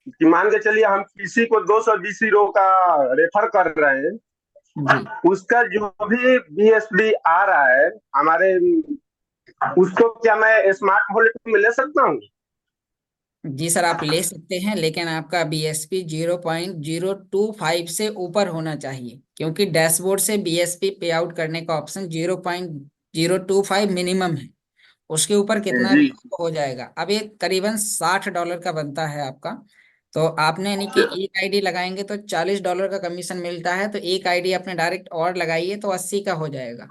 कि मान के चलिए हम किसी को 220 यूरो का रेफर कर रहे हैं, जी उसका जो भी बीएसबी आ रहा है हमारे, उसको क्या मैं स्मार्ट वॉलेट में ले सकता हूँ? जी सर, आप ले सकते हैं, लेकिन आपका बीएसपी 0.025 से ऊपर होना चाहिए, क्योंकि डैशबोर्ड से बीएसपी पे आउट करने का ऑप्शन 0.025 मिनिमम है। उसके ऊपर कितना जी भी हो जाएगा। अब ये करीबन $60 का बनता है आपका। तो आपने यानी कि एक आईडी लगाएंगे तो $40 का कमीशन मिलता है, तो एक आईडी आपने डायरेक्ट और लगाइए तो 80 का हो जाएगा।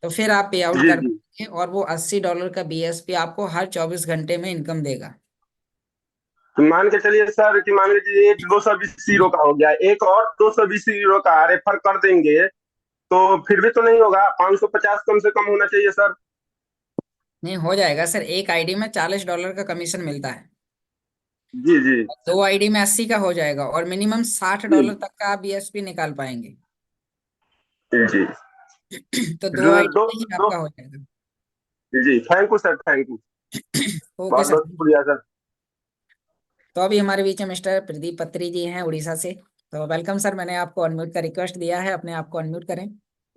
तो फिर आप पे आउट जी कर जी पाएंगे और वो $80 का बीएसपी आपको हर 24 घंटे में इनकम देगा। तो मान के चलिए सर कि मान लीजिए एक 220 यूरो का हो गया, एक और 220 यूरो का रेफर कर देंगे तो फिर भी तो नहीं होगा, 550 कम से कम होना चाहिए सर। नहीं, हो जाएगा सर, एक आईडी में $40 का कमीशन मिलता है। जी जी दो आईडी में 80 का हो जाएगा और मिनिमम साठ जी डॉलर तक का आप बीएसपी निकाल पाएंगे। जी। तो दो दो आईडी दो में ही दो आपका हो जाएगा। जी, thank you sir, thank you. Okay बहुत सर। बहुत शुक्रिया सर। तो अभी हमारे बीच में मिस्टर प्रदीप पत्री जी हैं उड़ीसा से। तो वेलकम सर, मैंने आपको अनम्यूट का रिक्वेस्ट दिया है, अपने आप को अनम्यूट करें।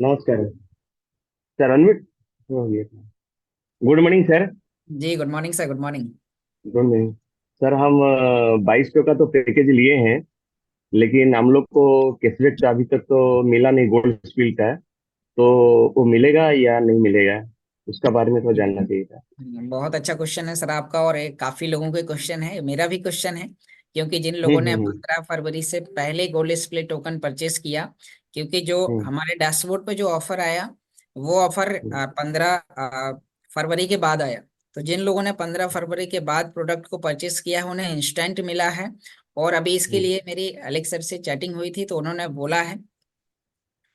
नमस्कार सर, अनम्यूट हो गया। Good morning sir. जी good morning sir, good morning. Good morning sir. हम 2200 का तो पैकेज लिए हैं, लेकिन हम लोग को कैशबैक तो अभी तक तो मिला नहीं गोल्ड स्पीड का। तो वो मिलेगा या नहीं मिलेगा, उसका बारे में तो जानना चाहिए था। बहुत अच्छा क्वेश्चन है सर आपका, और एक काफी लोगों के क्वेश्चन है, मेरा भी क्वेश्चन है। क्योंकि जिन लोगों ने हम्म। 15 फरवरी से पहले गोल्ड स्प्लिट टोकन परचेस किया, क्योंकि जो हम्म हमारे डैशबोर्ड पे जो ऑफर आया वो ऑफर हम्म 15 फरवरी के बाद आया। तो जिन लोगों ने 15 फरवरी के बाद प्रोडक्ट को परचेस किया है उन्हें इंस्टेंट मिला है। और अभी इसके हम्म लिए मेरी अलेक्स सर से चैटिंग हुई थी, तो उन्होंने बोला है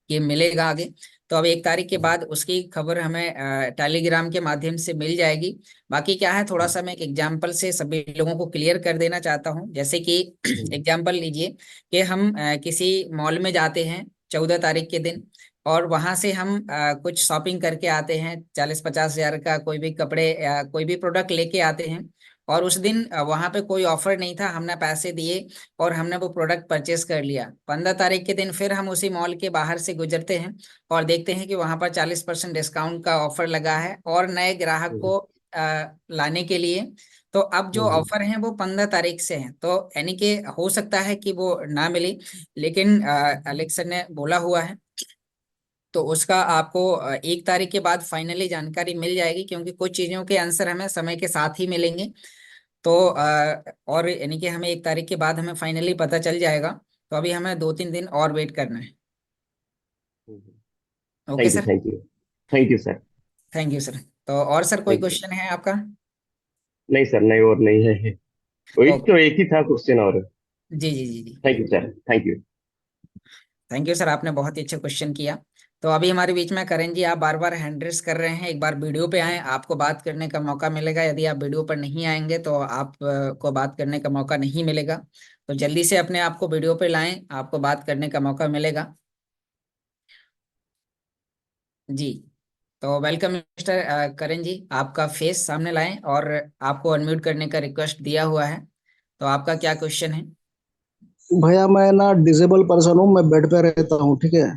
कि मिलेगा आगे। तो अब 1 तारीख के बाद उसकी खबर हमें टेलीग्राम के माध्यम से मिल जाएगी। बाकी क्या है, थोड़ा सा मैं एक एग्जांपल से सभी लोगों को क्लियर कर देना चाहता हूँ। जैसे कि हम्म एग्जांपल लीजिए कि हम किसी मॉल में जाते हैं 14 तारीख के दिन, और वहां से हम कुछ शॉपिंग करके आते हैं, 40-50 हजार का कोई भी कपड़े या कोई भी प्रोडक्ट लेके आते हैं। और उस दिन वहां पे कोई ऑफर नहीं था, हमने पैसे दिए और हमने वो प्रोडक्ट परचेस कर लिया। 15 तारीख के दिन फिर हम उसी मॉल के बाहर से गुजरते हैं और देखते हैं कि वहां पर 40% डिस्काउंट का ऑफर लगा है और नए ग्राहक हम्म को लाने के लिए। तो अब जो हम्म ऑफर है वो 15 तारीख से है, तो यानी कि हो सकता है कि वो ना मिले, लेकिन अलेक्सर ने बोला हुआ है तो उसका आपको 1 तारीख के बाद फाइनली जानकारी मिल जाएगी, क्योंकि कुछ चीजों के आंसर हमें समय के साथ ही मिलेंगे। तो और यानी कि हमें 1 तारीख के बाद हमें फाइनली पता चल जाएगा। तो अभी हमें 2-3 दिन और वेट करना है। Okay thank you sir. Thank you. Thank you sir. Thank you sir. तो और सर कोई थैंक यू। क्वेश्चन है आपका? नहीं सर, नहीं और नहीं है। वही ओके। तो एक ही था क्वेश्चन और। जी जी जी जी। Thank you sir, thank you. Thank you sir, आपने बहुत ही अच्छा क्वेश्चन किया। तो अभी हमारे बीच में करण जी, आप बार बार हैंड रेस कर रहे हैं, एक बार वीडियो पे आए, आपको बात करने का मौका मिलेगा। यदि आप वीडियो पर नहीं आएंगे तो आप को बात करने का मौका नहीं मिलेगा। तो जल्दी से अपने आप को वीडियो पे लाएं, आपको बात करने का मौका मिलेगा। जी। तो वेलकम मिस्टर करण जी, आपका फेस सामने लाएं और आपको अनम्यूट करने का रिक्वेस्ट दिया हुआ है। तो आपका क्या क्वेश्चन है? भैया मैं ना डिसेबल पर्सन हूँ, मैं बेड पे रहता हूँ, ठीक है।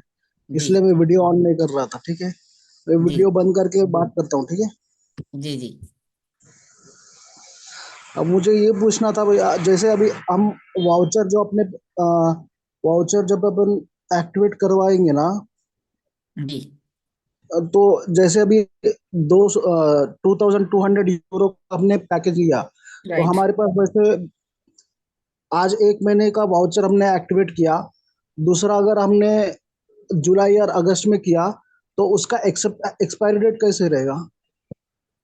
जी इसलिए मैं वीडियो ऑन नहीं कर रहा था, ठीक है। मैं जी वीडियो बंद करके बात करता हूँ, ठीक है। जी जी। अब मुझे ये पूछना था भाई, जैसे अभी हम वाउचर जो अपने वाउचर जब अपन एक्टिवेट करवाएंगे ना, जी तो जैसे अभी 2200 यूरो का हमने पैकेज लिया, तो राइट। हमारे पास वैसे आज 1 महीने का वाउचर हमने एक्टिवेट किया। दूसरा अगर हमने जुलाई और अगस्त में किया, तो उसका एक्सपायरी डेट कैसे रहेगा?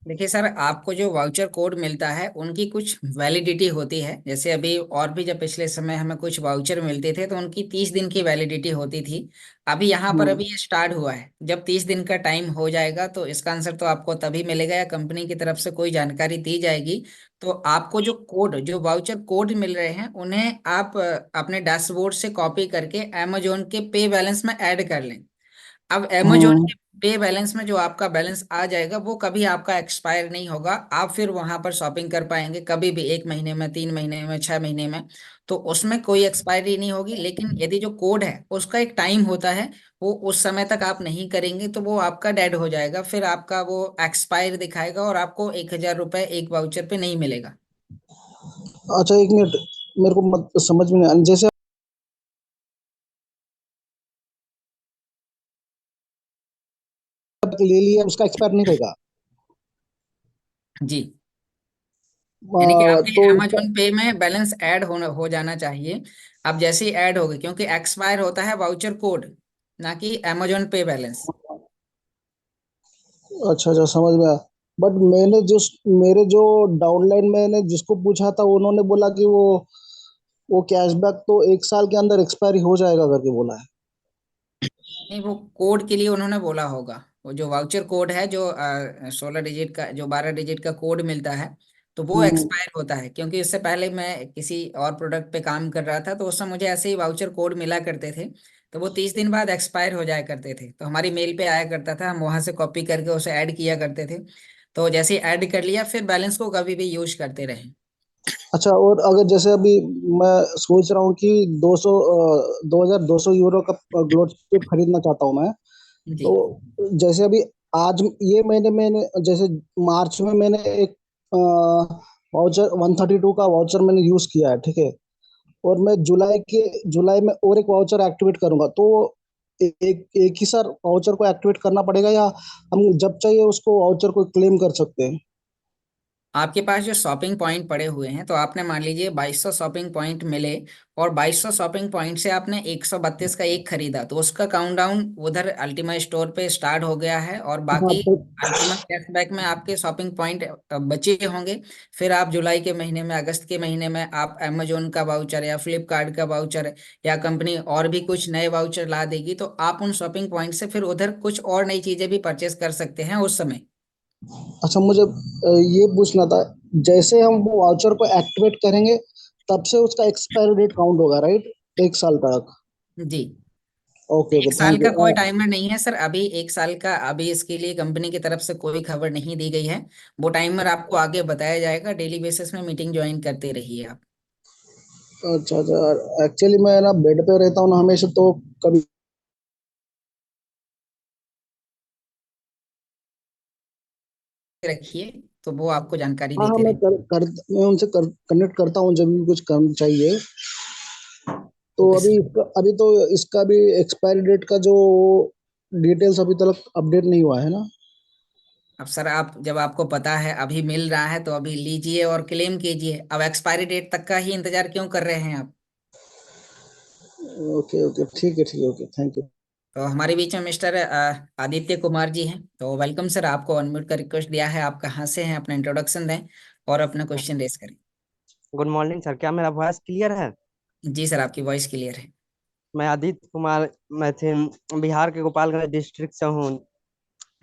देखिए सर, आपको जो वाउचर कोड मिलता है उनकी कुछ वैलिडिटी होती है। जैसे अभी और भी जब पिछले समय हमें कुछ वाउचर मिलते थे तो उनकी 30 दिन की वैलिडिटी होती थी। अभी यहाँ पर हम्म। अभी ये स्टार्ट हुआ है। जब 30 दिन का टाइम हो जाएगा तो इसका आंसर तो आपको तभी मिलेगा या कंपनी की तरफ से कोई जानकारी दी जाएगी। तो आपको जो कोड, जो वाउचर कोड मिल रहे हैं, उन्हें आप अपने डैशबोर्ड से कॉपी करके अमेजोन के पे बैलेंस में ऐड कर लें। अब अमेजोन हम्म। के पे बैलेंस में जो आपका बैलेंस आ जाएगा वो कभी आपका एक्सपायर नहीं होगा। आप फिर वहां पर शॉपिंग कर पाएंगे कभी भी, 1 महीने में, 3 महीने में, 6 महीने में। तो उसमें कोई एक्सपायरी नहीं होगी। लेकिन यदि जो कोड है उसका एक टाइम होता है, वो उस समय तक आप नहीं करेंगे तो वो आपका डेड हो जाएगा, फिर आपका वो एक्सपायर दिखाएगा और आपको 1,000 रुपये एक वाउचर पे नहीं मिलेगा। अच्छा, 1 मिनट, मेरे को समझ में नहीं आया। जैसे आप ले लिया, उसका एक्सपायर नहीं रहेगा? जी। यानी कि आपके तो अमेजोन पे में बैलेंस ऐड हो जाना चाहिए। अब जैसे ही ऐड होगी, क्योंकि एक्सपायर होता है वाउचर कोड, ना कि अमेजोन पे बैलेंस। अच्छा अच्छा, समझ में आया। बट मेरे जो डाउनलाइन मैंने जिसको पूछा था, उन्होंने बोला कि वो कैशबैक तो 1 साल के अंदर एक्सपायरी हो जाएगा करके बोला है। नहीं, वो कोड के लिए उन्होंने बोला होगा। वो जो वाउचर कोड है, जो 16 डिजिट का, जो 12 डिजिट का कोड मिलता है, तो वो हम्म। एक्सपायर होता है। क्योंकि इससे पहले मैं किसी और प्रोडक्ट पे काम कर रहा था तो उस समय मुझे ऐसे ही वाउचर कोड मिला करते थे। तो वो 30 दिन बाद एक्सपायर हो जाया करते थे, तो हमारी मेल पे आया करता था, हम वहां से कॉपी करके उसे ऐड किया करते थे। तो जैसे ही ऐड कर लिया, फिर बैलेंस को कभी भी यूज करते रहे। अच्छा, और अगर जैसे अभी मैं सोच रहा हूँ कि 2200 यूरो का ग्लोट स्पीड खरीदना चाहता हूँ मैं, जी तो जैसे अभी आज ये महीने मैंने जैसे मार्च में मैंने एक वाउचर 132 का वाउचर मैंने यूज किया है, ठीक है। और मैं जुलाई में और एक वाउचर एक्टिवेट करूंगा, तो एक एक ही सर वाउचर को एक्टिवेट करना पड़ेगा, या हम जब चाहिए उसको वाउचर को क्लेम कर सकते हैं? आपके पास जो शॉपिंग पॉइंट पड़े हुए हैं, तो आपने मान लीजिए 2200 शॉपिंग पॉइंट मिले, और 2200 शॉपिंग पॉइंट से आपने 132 का एक खरीदा, तो उसका काउंटडाउन उधर अल्टीमा स्टोर पे स्टार्ट हो गया है। और हाँ बाकी तो अल्टीमा कैशबैक में आपके शॉपिंग पॉइंट बचे होंगे। फिर आप जुलाई के महीने में, अगस्त के महीने में आप अमेजोन का वाउचर या फ्लिपकार्ट का वाउचर, या कंपनी और भी कुछ नए वाउचर ला देगी, तो आप उन शॉपिंग पॉइंट से फिर उधर कुछ और नई चीजें भी परचेस कर सकते हैं उस समय। अच्छा, मुझे ये पूछना था, जैसे हम वो वाउचर को एक्टिवेट करेंगे, तब से उसका एक्सपायरी डेट काउंट होगा, राइट? 1 साल तक? जी। ओके ओके, एक साल थैंक का यू। कोई टाइमर नहीं है सर। अभी 1 साल का अभी इसके लिए कंपनी की तरफ से कोई खबर नहीं दी गई है। वो टाइमर आपको आगे बताया जाएगा। डेली बेसिस में मीटिंग ज्वाइन करते रहिए आप। अच्छा अच्छा, एक्चुअली मैं ना बेड पे रहता हूँ ना हमेशा, तो कभी रखिए, तो वो आपको जानकारी हाँ हाँ, देते रहे। मैं उनसे कनेक्ट करता हूँ जब भी कुछ काम चाहिए। तो ओके अभी सर। अभी तो इसका भी एक्सपायरी डेट का जो डिटेल्स अभी तक अपडेट नहीं हुआ है ना? अब सर, आप जब आपको पता है अभी मिल रहा है तो अभी लीजिए और क्लेम कीजिए। अब एक्सपायरी डेट तक का ही इंतजार क्यों कर रहे हैं आप? ओके ओके, ठीक है, ओके, थैंक यू। तो हमारे बीच में मिस्टर आदित्य कुमार जी हैं। तो वेलकम सर, आपको अनम्यूट का रिक्वेस्ट दिया है। आप कहाँ से हैं, अपना इंट्रोडक्शन दें और अपना क्वेश्चन रेस करें। गुड मॉर्निंग सर, क्या मेरा वॉइस क्लियर है? जी सर, आपकी वॉइस क्लियर है। मैं आदित्य कुमार मैथिन बिहार के गोपालगंज डिस्ट्रिक्ट से हूँ।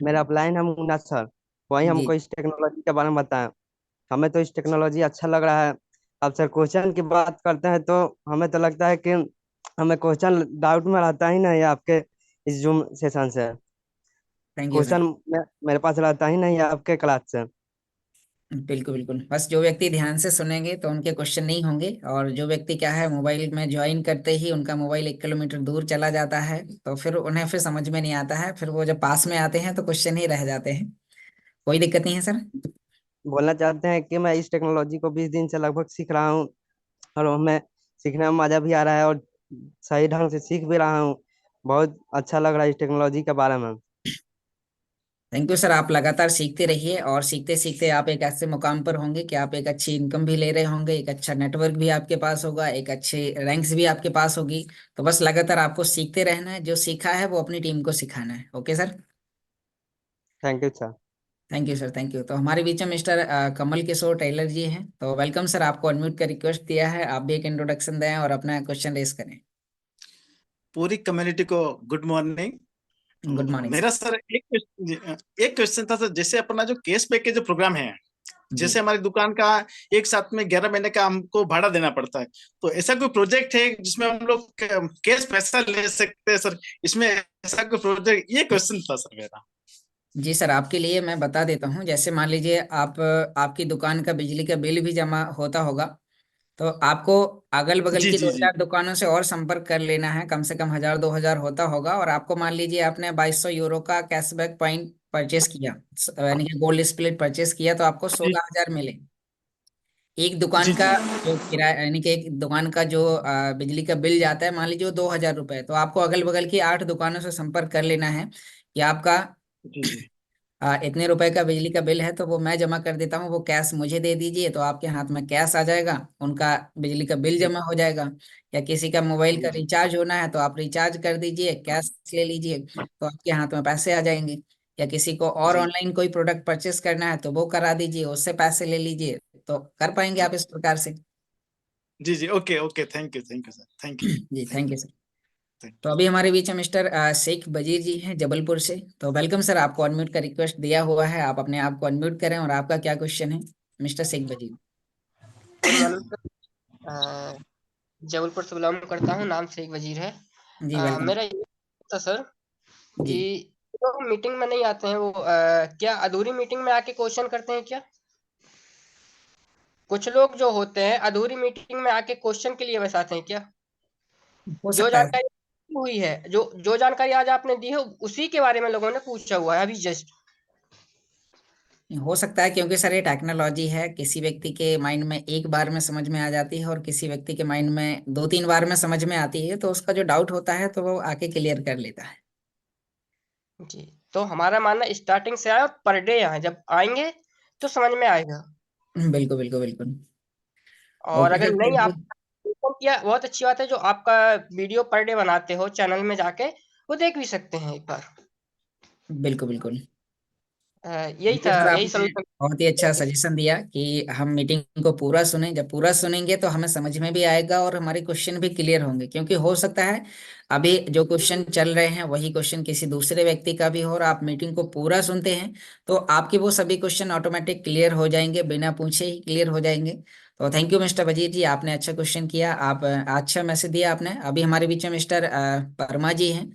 मेरा अपलाइन है मुन्ना सर। वही जी हमको इस टेक्नोलॉजी के बारे में बताएं। हमें तो इस टेक्नोलॉजी अच्छा लग रहा है। अब सर क्वेश्चन की बात करते हैं तो हमें तो लगता है कि हमें क्वेश्चन डाउट में रहता ही नहीं है आपके इस जूम सेशन से। Thank you sir. क्वेश्चन मेरे पास रहता ही नहीं है आपके क्लास से। बिल्कुल बिल्कुल, बस जो व्यक्ति ध्यान से सुनेंगे तो उनके क्वेश्चन नहीं होंगे। और जो व्यक्ति क्या है, मोबाइल में ज्वाइन करते ही उनका मोबाइल 1 किलोमीटर दूर चला जाता है, तो फिर उन्हें फिर समझ में नहीं आता है। फिर वो जब पास में आते हैं तो क्वेश्चन ही रह जाते हैं। कोई दिक्कत नहीं है सर। बोलना चाहते हैं कि मैं इस टेक्नोलॉजी को 20 दिन से लगभग सीख रहा हूँ, और हमें सीखने में मजा भी आ रहा है, और सही ढंग से सीख भी रहा हूँ। बहुत अच्छा लग रहा है इस टेक्नोलॉजी के बारे में। थैंक यू सर, आप लगातार सीखते रहिए और सीखते सीखते आप एक ऐसे मुकाम पर होंगे कि आप एक अच्छी इनकम भी ले रहे होंगे, एक अच्छा नेटवर्क भी आपके पास होगा, एक अच्छे रैंक्स भी आपके पास होगी। तो बस लगातार आपको सीखते रहना है, जो सीखा है वो अपनी टीम को सिखाना है। Okay sir. Thank you sir. Thank you sir, thank you. तो हमारे बीच में मिस्टर कमल किशोर टेलर जी हैं। तो वेलकम सर, आपको अनम्यूट का रिक्वेस्ट दिया है, आप भी एक इंट्रोडक्शन दें और अपना क्वेश्चन रेस करें। पूरी कम्युनिटी को good morning. Good morning sir. मेरा सर एक क्वेश्चन था सर। जैसे अपना जो केस बैक के जो प्रोग्राम है, जी जैसे हमारी दुकान का एक साथ में 11 महीने का हमको भाड़ा देना पड़ता है, तो ऐसा कोई प्रोजेक्ट है जिसमें हम लोग कैश पैसा ले सकते हैं सर? इसमें ऐसा कोई प्रोजेक्ट, ये क्वेश्चन था सर मेरा। जी सर, आपके लिए मैं बता देता हूँ। जैसे मान लीजिए आप आपकी दुकान का बिजली का बिल भी जमा होता होगा, तो आपको अगल बगल जी की जी दो जी। चार दुकानों से और संपर्क कर लेना है। कम से कम 1000 2000 होता होगा। और आपको मान लीजिए आपने 2200 यूरो का कैशबैक पॉइंट परचेस किया, यानी कि गोल्ड स्प्लिट परचेस किया, तो आपको जी 16000 मिले। एक जी दुकान का जी। जो किराया, यानी कि एक दुकान का जो बिजली का बिल जाता है, मान लीजिए वो 2000 रुपये, तो आपको अगल बगल की 8 दुकानों से संपर्क कर लेना है कि आपका जी जी। इतने रुपए का बिजली का बिल है, तो वो मैं जमा कर देता हूँ, वो कैश मुझे दे दीजिए, तो आपके हाथ में कैश आ जाएगा, उनका बिजली का बिल जमा हो जाएगा। या किसी का मोबाइल जी का जी। रिचार्ज होना है तो आप रिचार्ज कर दीजिए, कैश ले लीजिए, तो आपके हाथ में पैसे आ जाएंगे। या किसी को और जी ऑनलाइन कोई प्रोडक्ट परचेस करना है तो वो करा दीजिए, उससे पैसे ले लीजिए, तो कर पाएंगे आप इस प्रकार से। जी जी। Okay okay, thank you sir, thank you. जी thank thank you. You sir. Thank तो अभी हमारे बीच में मिस्टर शेख बजीर जी हैं जबलपुर से। तो वेलकम सर, आपको अनम्यूट का रिक्वेस्ट दिया हुआ है, आप अपने आप को अनम्यूट करें और आपका क्या क्वेश्चन है mister Sheikh Wazir. Good morning sir. Uh, Jabalpur से बिलोंग करता हूँ, नाम शेख वजीर है। जी वेलकम। मेरा ये था सर जी। कि जो मीटिंग में नहीं आते हैं वो क्या अधूरी मीटिंग में आके क्वेश्चन करते हैं क्या? कुछ लोग जो होते हैं अधूरी मीटिंग में आके क्वेश्चन के लिए बस आते हैं क्या? हो जो सकता है। जानकारी हुई है, जो जानकारी आज आपने दी है उसी के बारे में लोगों ने पूछा हुआ है अभी जस्ट। हो सकता है, क्योंकि सर ये टेक्नोलॉजी है, किसी व्यक्ति के माइंड में एक बार में समझ में आ जाती है और किसी व्यक्ति के माइंड में 2 3 बार में समझ में आती है, तो उसका जो डाउट होता है तो वो आके क्लियर कर लेता है। जी, तो हमारा मानना स्टार्टिंग से आए और पर डे आए, जब आएंगे तो समझ में आएगा। बिल्कुल बिल्कुल बिल्कुल। और ओके अगर सर, नहीं थैंक आप यू। किया, बहुत अच्छी बात है जो आपका वीडियो पर डे बनाते हो चैनल में जाके, वो देख भी सकते हैं एक बार। बिल्कुल बिल्कुल। यही थैंक यू था, सर, यही आपने सोल्यूशन। बहुत ही अच्छा सजेशन दिया कि हम मीटिंग को पूरा सुने। जब पूरा सुनेंगे तो हमें समझ में भी आएगा और हमारे क्वेश्चन भी क्लियर होंगे, क्योंकि हो सकता है अभी जो क्वेश्चन चल रहे हैं वही क्वेश्चन किसी दूसरे व्यक्ति का भी हो, और आप मीटिंग को पूरा सुनते हैं तो आपके वो सभी क्वेश्चन ऑटोमेटिक क्लियर हो जाएंगे, बिना पूछे ही क्लियर हो जाएंगे। तो थैंक यू मिस्टर वजीर जी, आपने अच्छा क्वेश्चन किया, आप अच्छा मैसेज दिया आपने। अभी हमारे बीच में मिस्टर वर्मा जी हैं।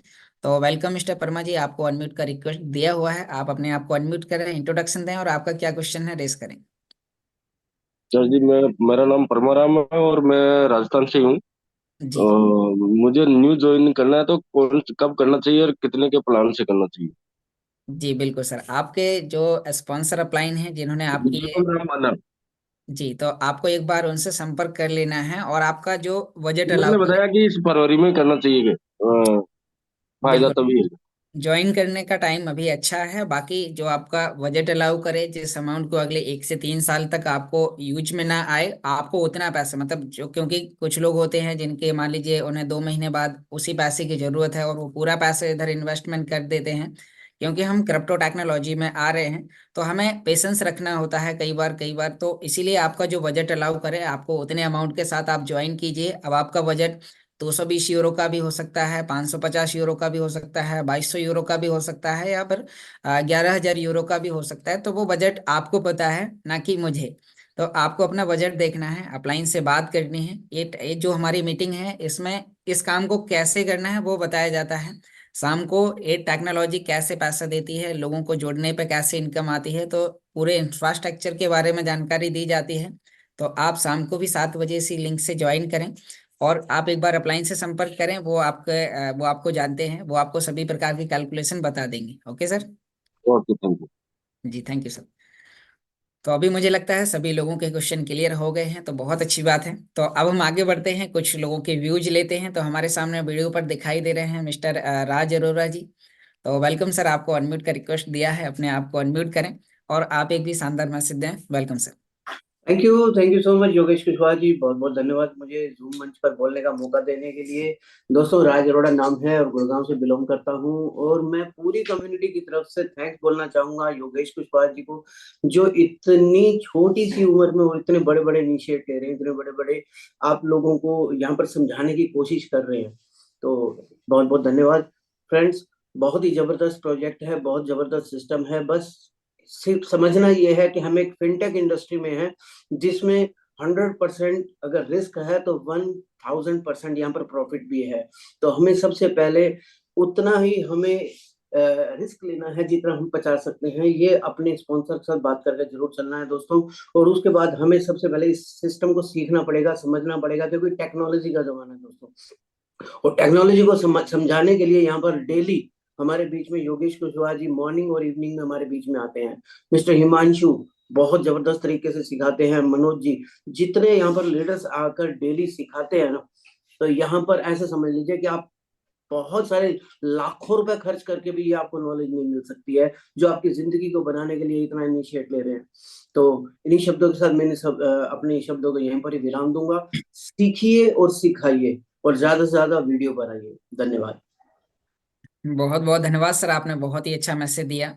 तो वेलकम मिस्टर वर्मा जी, आपको अनम्यूट का रिक्वेस्ट दिया हुआ है, आप अपने आप को अनम्यूट करें, इंट्रोडक्शन दें और आपका क्या क्वेश्चन है रेस करें। सर जी, मैं मेरा नाम परमाराम है और मैं राजस्थान से हूँ। जी मुझे न्यू ज्वाइन करना है, तो कौन कब करना चाहिए और कितने के प्लान से करना चाहिए? जी बिल्कुल सर, आपके जो स्पॉन्सर अपलाइन हैं जिन्होंने आपकी, बिल्कुल राम माना। जी, तो आपको एक बार उनसे संपर्क कर लेना है और आपका जो बजट उन्होंने अलाउ, बताया कि इस फरवरी में करना चाहिए। फायदा बिल्कुल, तभी है। ज्वाइन करने का टाइम अभी अच्छा है। बाकी जो आपका बजट अलाउ करे, जिस अमाउंट को अगले 1 से 3 साल तक आपको यूज में ना आए, आपको उतना पैसा, मतलब जो, क्योंकि कुछ लोग होते हैं जिनके मान लीजिए उन्हें 2 महीने बाद उसी पैसे की जरूरत है और वो पूरा पैसे इधर इन्वेस्टमेंट कर देते हैं। क्योंकि हम क्रिप्टो टेक्नोलॉजी में आ रहे हैं तो हमें पेशेंस रखना होता है कई बार तो इसीलिए आपका जो बजट अलाउ करे, आपको उतने अमाउंट के साथ आप ज्वाइन कीजिए। अब आपका बजट 220 यूरो का भी हो सकता है, 550 यूरो का भी हो सकता है, 2200 यूरो का भी हो सकता है, या फिर 11,000 यूरो का भी हो सकता है। तो वो बजट आपको पता है, ना कि मुझे। तो आपको अपना बजट देखना है, अपलाइन से बात करनी है। ये जो हमारी मीटिंग है इसमें इस काम को कैसे करना है वो बताया जाता है। शाम को ये टेक्नोलॉजी कैसे पैसा देती है, लोगों को जोड़ने पे कैसे इनकम आती है, तो पूरे इंफ्रास्ट्रक्चर के बारे में जानकारी दी जाती है। तो आप शाम को भी 7 बजे इसी लिंक से ज्वाइन करें और आप एक बार अपलाइन से संपर्क करें, वो आपको जानते हैं, वो आपको सभी प्रकार की कैलकुलेशन बता देंगे। Okay sir. Okay, thank you. जी थैंक यू सर। तो अभी मुझे लगता है सभी लोगों के क्वेश्चन क्लियर हो गए हैं, तो बहुत अच्छी बात है। तो अब हम आगे बढ़ते हैं, कुछ लोगों के व्यूज लेते हैं। तो हमारे सामने वीडियो पर दिखाई दे रहे हैं मिस्टर राज अरोरा जी। तो वेलकम सर, आपको अनम्यूट का रिक्वेस्ट दिया है, अपने आप को अनम्यूट करें और आप एक भी शानदार मैसेज दें। Welcome sir. Thank you so much Yogesh Kushwaha ji, बहुत बहुत धन्यवाद मुझे जूम मंच पर बोलने का मौका देने के लिए। दोस्तों, राज अरोड़ा नाम है और गुड़गांव से बिलोंग करता हूं, और मैं पूरी कम्युनिटी की तरफ से थैंक्स बोलना चाहूंगा योगेश कुशवाहा जी को, जो इतनी छोटी सी उम्र में और इतने बड़े बड़े इनिशिएट ले रहे हैं, इतने बड़े बड़े आप लोगों को यहाँ पर समझाने की कोशिश कर रहे हैं। तो बहुत बहुत धन्यवाद फ्रेंड्स। बहुत ही जबरदस्त प्रोजेक्ट है, बहुत जबरदस्त सिस्टम है। बस सिर्फ समझना ये है कि हम एक फिनटेक इंडस्ट्री में हैं, जिसमें 100% अगर रिस्क है तो 1000% यहाँ पर प्रॉफिट भी है। तो हमें सबसे पहले उतना ही हमें रिस्क लेना है जितना हम बचा सकते हैं। ये अपने स्पॉन्सर के साथ बात करके जरूर चलना है दोस्तों। और उसके बाद हमें सबसे पहले इस सिस्टम को सीखना पड़ेगा, समझना पड़ेगा, क्योंकि टेक्नोलॉजी का जमाना है दोस्तों। और टेक्नोलॉजी को समझाने के लिए यहाँ पर डेली हमारे बीच में योगेश कुशवाहा जी मॉर्निंग और इवनिंग में हमारे बीच में आते हैं। मिस्टर हिमांशु बहुत जबरदस्त तरीके से सिखाते हैं। मनोज जी, जितने यहाँ पर लीडर्स आकर डेली सिखाते हैं ना, तो यहाँ पर ऐसे समझ लीजिए कि आप बहुत सारे लाखों रुपए खर्च करके भी ये आपको नॉलेज नहीं मिल सकती है, जो आपकी जिंदगी को बनाने के लिए इतना इनिशिएट ले रहे हैं। तो इन्हीं शब्दों के साथ मैंने अपने शब्दों को यहीं पर ही विराम दूंगा। सीखिए और सिखाइए और ज्यादा से ज्यादा वीडियो बनाइए। धन्यवाद। बहुत बहुत धन्यवाद सर, आपने बहुत ही अच्छा मैसेज दिया।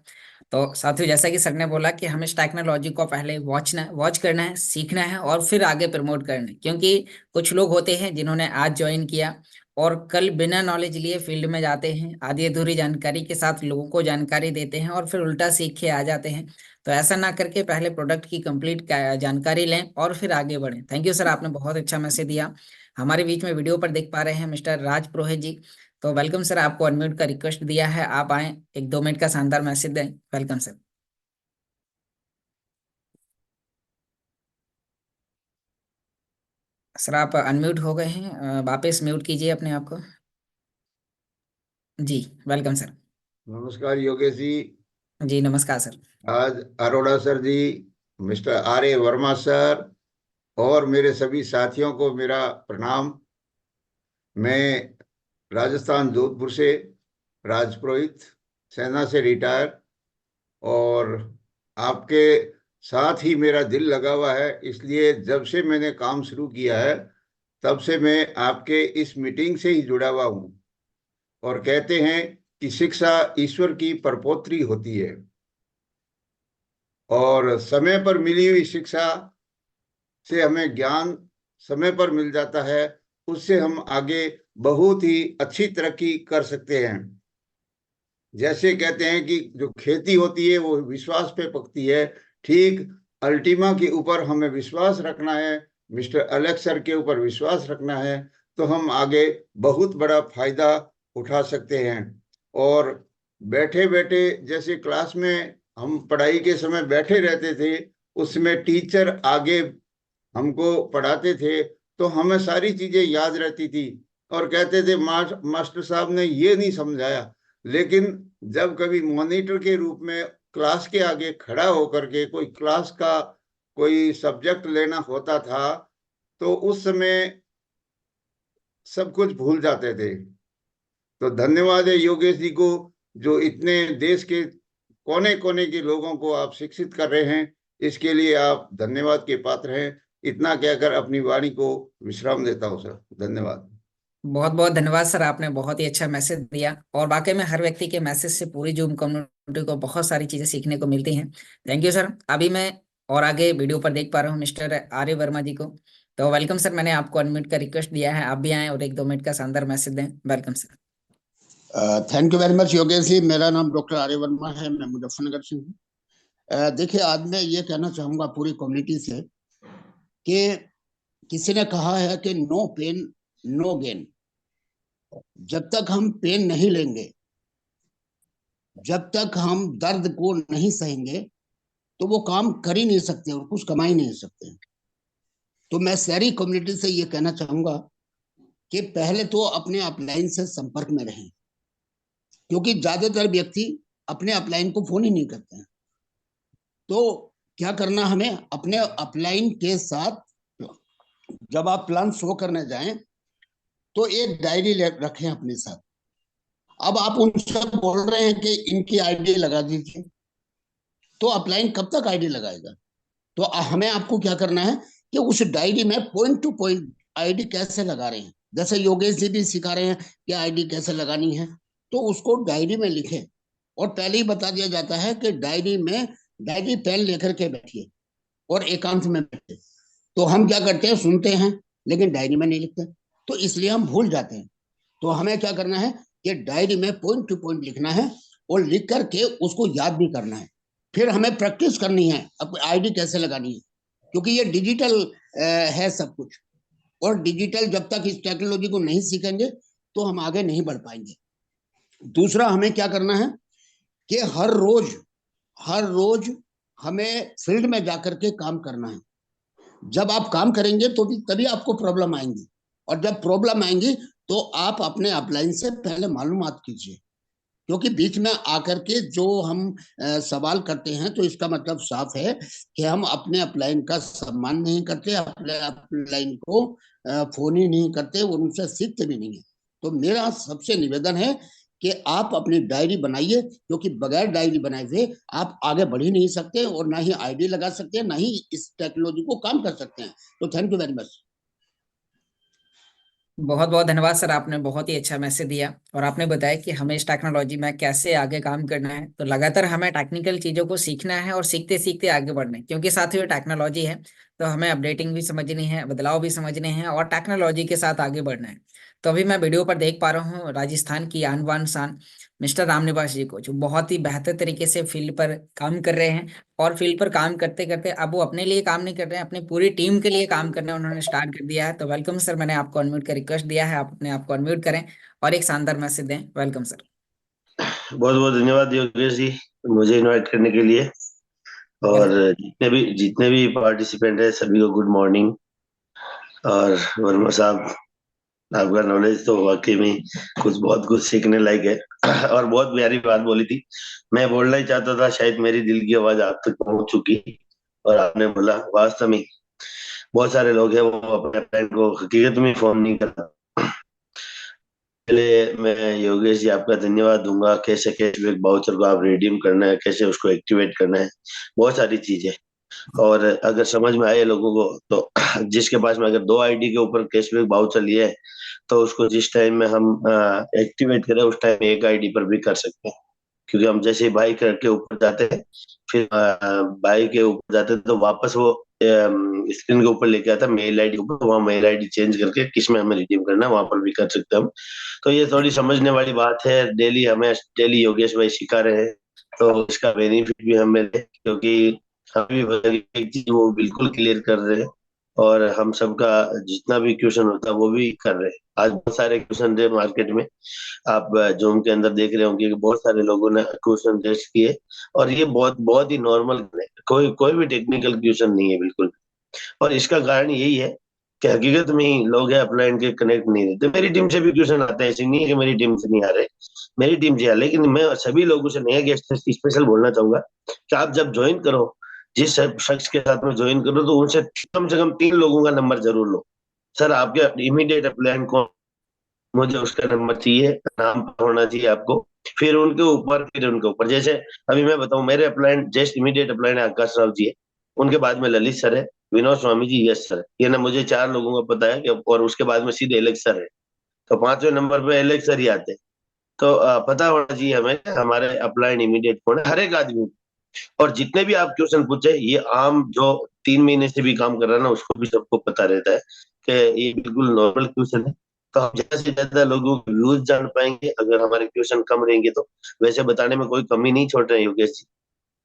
तो साथियों, जैसा कि सर ने बोला कि हमें इस टेक्नोलॉजी को पहले वॉच करना है, सीखना है और फिर आगे प्रमोट करना है। क्योंकि कुछ लोग होते हैं जिन्होंने आज ज्वाइन किया और कल बिना नॉलेज लिए फील्ड में जाते हैं, आधी अधूरी जानकारी के साथ लोगों को जानकारी देते हैं और फिर उल्टा सीख के आ जाते हैं। तो ऐसा ना करके पहले प्रोडक्ट की कंप्लीट जानकारी लें और फिर आगे बढ़ें। थैंक यू सर, आपने बहुत अच्छा मैसेज दिया। हमारे बीच में वीडियो पर देख पा रहे हैं मिस्टर राज पुरोहित जी। तो वेलकम सर, आपको अनम्यूट का रिक्वेस्ट दिया है, आप आए, एक 2 मिनट का शानदार मैसेज दें। Welcome sir. सर आप अनम्यूट हो गए हैं, वापस म्यूट कीजिए अपने आप को। जी वेलकम सर। नमस्कार योगेश जी। जी नमस्कार सर। आज Arora sir ji, mister R A Verma sir और मेरे सभी साथियों को मेरा प्रणाम। मैं राजस्थान जोधपुर से राज पुरोहित, सेना से रिटायर, और आपके साथ ही मेरा दिल लगा हुआ है। इसलिए जब से मैंने काम शुरू किया है तब से मैं आपके इस मीटिंग से ही जुड़ा हुआ हूँ। और कहते हैं कि शिक्षा ईश्वर की परपोत्री होती है, और समय पर मिली हुई शिक्षा से हमें ज्ञान समय पर मिल जाता है, उससे हम आगे बहुत ही अच्छी तरक्की कर सकते हैं। जैसे कहते हैं कि जो खेती होती है वो विश्वास पे पकती है, ठीक अल्टीमा के ऊपर हमें विश्वास रखना है, मिस्टर अलेक्स सर के ऊपर विश्वास रखना है, तो हम आगे बहुत बड़ा फायदा उठा सकते हैं। और बैठे बैठे जैसे क्लास में हम पढ़ाई के समय बैठे रहते थे, उसमें टीचर आगे हमको पढ़ाते थे तो हमें सारी चीजें याद रहती थी और कहते थे मास्टर साहब ने ये नहीं समझाया। लेकिन जब कभी मॉनिटर के रूप में क्लास के आगे खड़ा होकर के कोई क्लास का कोई सब्जेक्ट लेना होता था तो उस समय सब कुछ भूल जाते थे। तो धन्यवाद है योगेश जी को, जो इतने देश के कोने कोने के लोगों को आप शिक्षित कर रहे हैं, इसके लिए आप धन्यवाद के पात्र हैं। इतना कहकर अपनी वाणी को विश्राम देता हूँ सर। धन्यवाद। बहुत बहुत धन्यवाद सर, आपने बहुत ही अच्छा मैसेज दिया और वाकई में हर व्यक्ति के मैसेज से पूरी जूम कम्युनिटी को बहुत सारी चीजें सीखने को मिलती हैं। Thank you sir. अभी मैं और आगे वीडियो पर देख पा रहा हूँ मिस्टर आर्य वर्मा जी को। तो वेलकम सर, मैंने आपको अनम्यूट का रिक्वेस्ट दिया है, आप भी आए और एक 2 मिनट का शानदार मैसेज दें। Welcome sir. Thank you very much Yogesh ji. मेरा नाम डॉक्टर आर्य वर्मा है, मैं मुजफ्फरनगर से हूँ। देखिए, आज मैं ये कहना चाहूंगा पूरी कम्युनिटी से कि किसी ने कहा है कि नो पेन नो गेन। जब तक हम पेन नहीं लेंगे, जब तक हम दर्द को नहीं सहेंगे, तो वो काम कर ही नहीं सकते और कुछ कमा ही नहीं सकते। तो मैं सारी कम्युनिटी से ये कहना चाहूंगा कि पहले तो अपने अपलाइन से संपर्क में रहें, क्योंकि ज्यादातर व्यक्ति अपने अपलाइन को फोन ही नहीं करते हैं। तो क्या करना हमें, अपने अपलाइन के साथ जब आप प्लान शो करने जाएं तो एक डायरी रखें अपने साथ। अब आप उनसे बोल रहे हैं कि इनकी आईडी लगा दीजिए, तो अपलाइन कब तक आईडी लगाएगा? तो हमें आपको क्या करना है कि उस डायरी में पॉइंट टू पॉइंट आईडी कैसे लगा रहे हैं, जैसे योगेश जी भी सिखा रहे हैं कि आईडी कैसे लगानी है, तो उसको डायरी में लिखें। और पहले ही बता दिया जाता है कि डायरी पेन लेकर के बैठिए और एकांत में बैठे। तो हम क्या करते हैं, सुनते हैं लेकिन डायरी में नहीं लिखते, तो इसलिए हम भूल जाते हैं। तो हमें क्या करना है कि डायरी में पॉइंट टू पॉइंट लिखना है और लिख करके उसको याद भी करना है। फिर हमें प्रैक्टिस करनी है अब आईडी कैसे लगानी है, क्योंकि ये डिजिटल है सब कुछ, और डिजिटल जब तक इस टेक्नोलॉजी को नहीं सीखेंगे तो हम आगे नहीं बढ़ पाएंगे। दूसरा हमें क्या करना है कि हर रोज हमें फील्ड में जाकर के काम करना है। जब आप काम करेंगे तो तभी आपको प्रॉब्लम आएंगी, और जब प्रॉब्लम आएंगी तो आप अपने अपलाइन से पहले मालूमात कीजिए, क्योंकि बीच में आकर के जो हम सवाल करते हैं तो इसका मतलब साफ है कि हम अपने अपलाइन का सम्मान नहीं करते, अपने अपलाइन को फोन ही नहीं करते और उनसे सीखते भी नहीं है। तो मेरा सबसे निवेदन है कि आप अपनी डायरी बनाइए, क्योंकि बगैर डायरी बनाए हुए आप आगे बढ़ ही नहीं सकते और ना ही आईडी लगा सकते हैं, ना ही इस टेक्नोलॉजी को काम कर सकते हैं। तो थैंक यू वेरी मच। बहुत बहुत धन्यवाद सर, आपने बहुत ही अच्छा मैसेज दिया और आपने बताया कि हमें इस टेक्नोलॉजी में कैसे आगे काम करना है। तो लगातार हमें टेक्निकल चीज़ों को सीखना है और सीखते सीखते आगे बढ़ना है, क्योंकि साथ ही टेक्नोलॉजी है तो हमें अपडेटिंग भी समझनी है, बदलाव भी समझने हैं और टेक्नोलॉजी के साथ आगे बढ़ना है। तो अभी मैं वीडियो पर देख पा रहा हूँ राजस्थान की आन बान शान मिस्टर रामनिवास जी को, जो बहुत ही बेहतर तरीके से फील्ड पर काम कर रहे हैं। और फील्ड पर काम करते करते अब वो अपने लिए काम नहीं कर रहे हैं, अपनी पूरी टीम के लिए काम करना उन्होंने स्टार्ट कर दिया है। तो वेलकम सर, मैंने आपको अनम्यूट का रिक्वेस्ट दिया है, आप अपने आप को अनम्यूट करें और एक शानदार मैसेज दें। Welcome sir. बहुत बहुत धन्यवाद योगेश जी, मुझे इनवाइट करने के लिए। और जितने भी पार्टिसिपेंट है सभी को गुड मॉर्निंग। और वर्मा साहब, आपका नॉलेज तो वाकई में बहुत कुछ सीखने लायक है और बहुत प्यारी बात बोली थी। मैं बोलना ही चाहता था, शायद मेरी दिल की आवाज आप तक पहुंच चुकी और आपने बोला। वास्तव में बहुत सारे लोग हैं वो अपने फ्रेंड को हकीकत में फोन नहीं करता। पहले मैं योगेश जी आपका धन्यवाद दूंगा, कैसे कैशबैक वाउचर को आप रिडीम करना है, कैसे उसको एक्टिवेट करना है, बहुत सारी चीजें। और अगर समझ में आए लोगों को तो जिसके पास में अगर 2 आईडी के ऊपर कैशबैक वाउचर लिए है तो उसको जिस टाइम में हम एक्टिवेट करें उस टाइम एक आईडी पर भी कर सकते हैं। क्योंकि हम जैसे ही बाई के ऊपर जाते हैं, फिर बाई के ऊपर जाते हैं तो वापस वो स्क्रीन के ऊपर लेके आता है मेल आईडी ऊपर, वहाँ मेल आईडी चेंज करके किसमें हमें रिडीम करना है वहां पर भी कर सकते हैं हम। तो ये थोड़ी समझने वाली बात है, डेली योगेश भाई सिखा रहे हैं तो इसका बेनिफिट भी हमें ले, क्योंकि हम भी एक चीज वो बिल्कुल क्लियर कर रहे हैं और हम सबका जितना भी क्वेश्चन होता है वो भी कर रहे हैं। आज बहुत सारे क्वेश्चन थे मार्केट में, आप जूम के अंदर देख रहे होंगे कि बहुत सारे लोगों ने क्वेश्चन टेस्ट किए और ये बहुत बहुत ही नॉर्मल है, कोई कोई भी टेक्निकल क्वेश्चन नहीं है बिल्कुल। और इसका कारण यही है कि हकीकत में ही लोग है अपलाइन के कनेक्ट नहीं रहते। मेरी टीम से भी क्वेश्चन आते हैं, ऐसे नहीं है कि मेरी टीम से नहीं आ रहे, मेरी टीम से आ, लेकिन मैं सभी लोगों से नया गेस्ट स्पेशल बोलना चाहूंगा कि आप जब ज्वाइन करो, जिस शख्स के साथ में ज्वाइन करो तो उनसे कम से कम 3 लोगों का नंबर जरूर लो। सर आपके इमीडिएट अपलाइन कौन, मुझे उसका नंबर चाहिए, नाम होना चाहिए आपको, फिर उनके ऊपर जैसे अभी मैं बताऊं, मेरे अपलाइन जस्ट इमीडिएट अपलाइन आकाश राव जी है, उनके बाद में ललित सर है, विनोद स्वामी जी, यस सर, ये ना मुझे 4 लोगों का पता है कि, और उसके बाद में सीधे एलेक्स सर है, तो 5वें नंबर पे एलेक्स सर ही आते हैं। तो पता होना चाहिए हमें हमारे अपलाइन इमीडिएट कौन है, हर एक आदमी। और जितने भी आप क्वेश्चन पूछे, ये आम जो 3 महीने से भी काम कर रहा है ना उसको भी सबको पता रहता है कि ये बिल्कुल नॉर्मल क्वेश्चन है। तो हम ज्यादा से ज्यादा लोगों के व्यूज जान पाएंगे अगर हमारे क्वेश्चन कम रहेंगे तो। वैसे बताने में कोई कमी नहीं छोड़ रहे योगेश जी,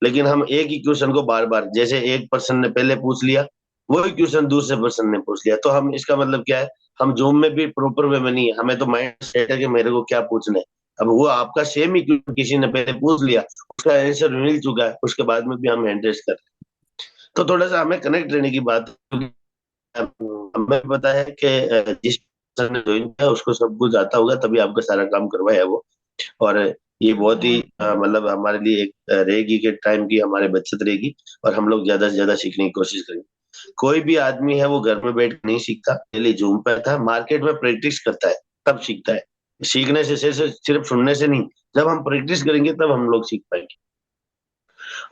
लेकिन हम एक ही क्वेश्चन को बार बार, जैसे एक पर्सन ने पहले पूछ लिया वही क्वेश्चन दूसरे पर्सन ने पूछ लिया, तो हम इसका मतलब क्या है, हम जूम में भी प्रॉपर वे में नहीं है, हमें तो माइंड सेट है कि मेरे को क्या पूछना है। अब वो आपका सेम ही किसी ने पहले पूछ लिया, उसका आंसर मिल चुका है, उसके बाद में भी हम हैंड रेस कर रहे हैं। तो थोड़ा सा हमें कनेक्ट रहने की बात, हमें पता है कि जिस ने ज्वाइन किया उसको सब कुछ आता होगा, तभी आपका सारा काम करवाया वो। और ये बहुत ही मतलब हमारे लिए एक रहेगी कि टाइम की हमारे बचत रहेगी और हम लोग ज्यादा से ज्यादा सीखने की कोशिश करेंगे। कोई भी आदमी है वो घर में बैठ के नहीं सीखता, पहले जूम पे था, मार्केट में प्रैक्टिस करता है तब सीखता है। सीखने से सिर्फ सुनने से नहीं, जब हम प्रैक्टिस करेंगे तब हम लोग सीख पाएंगे।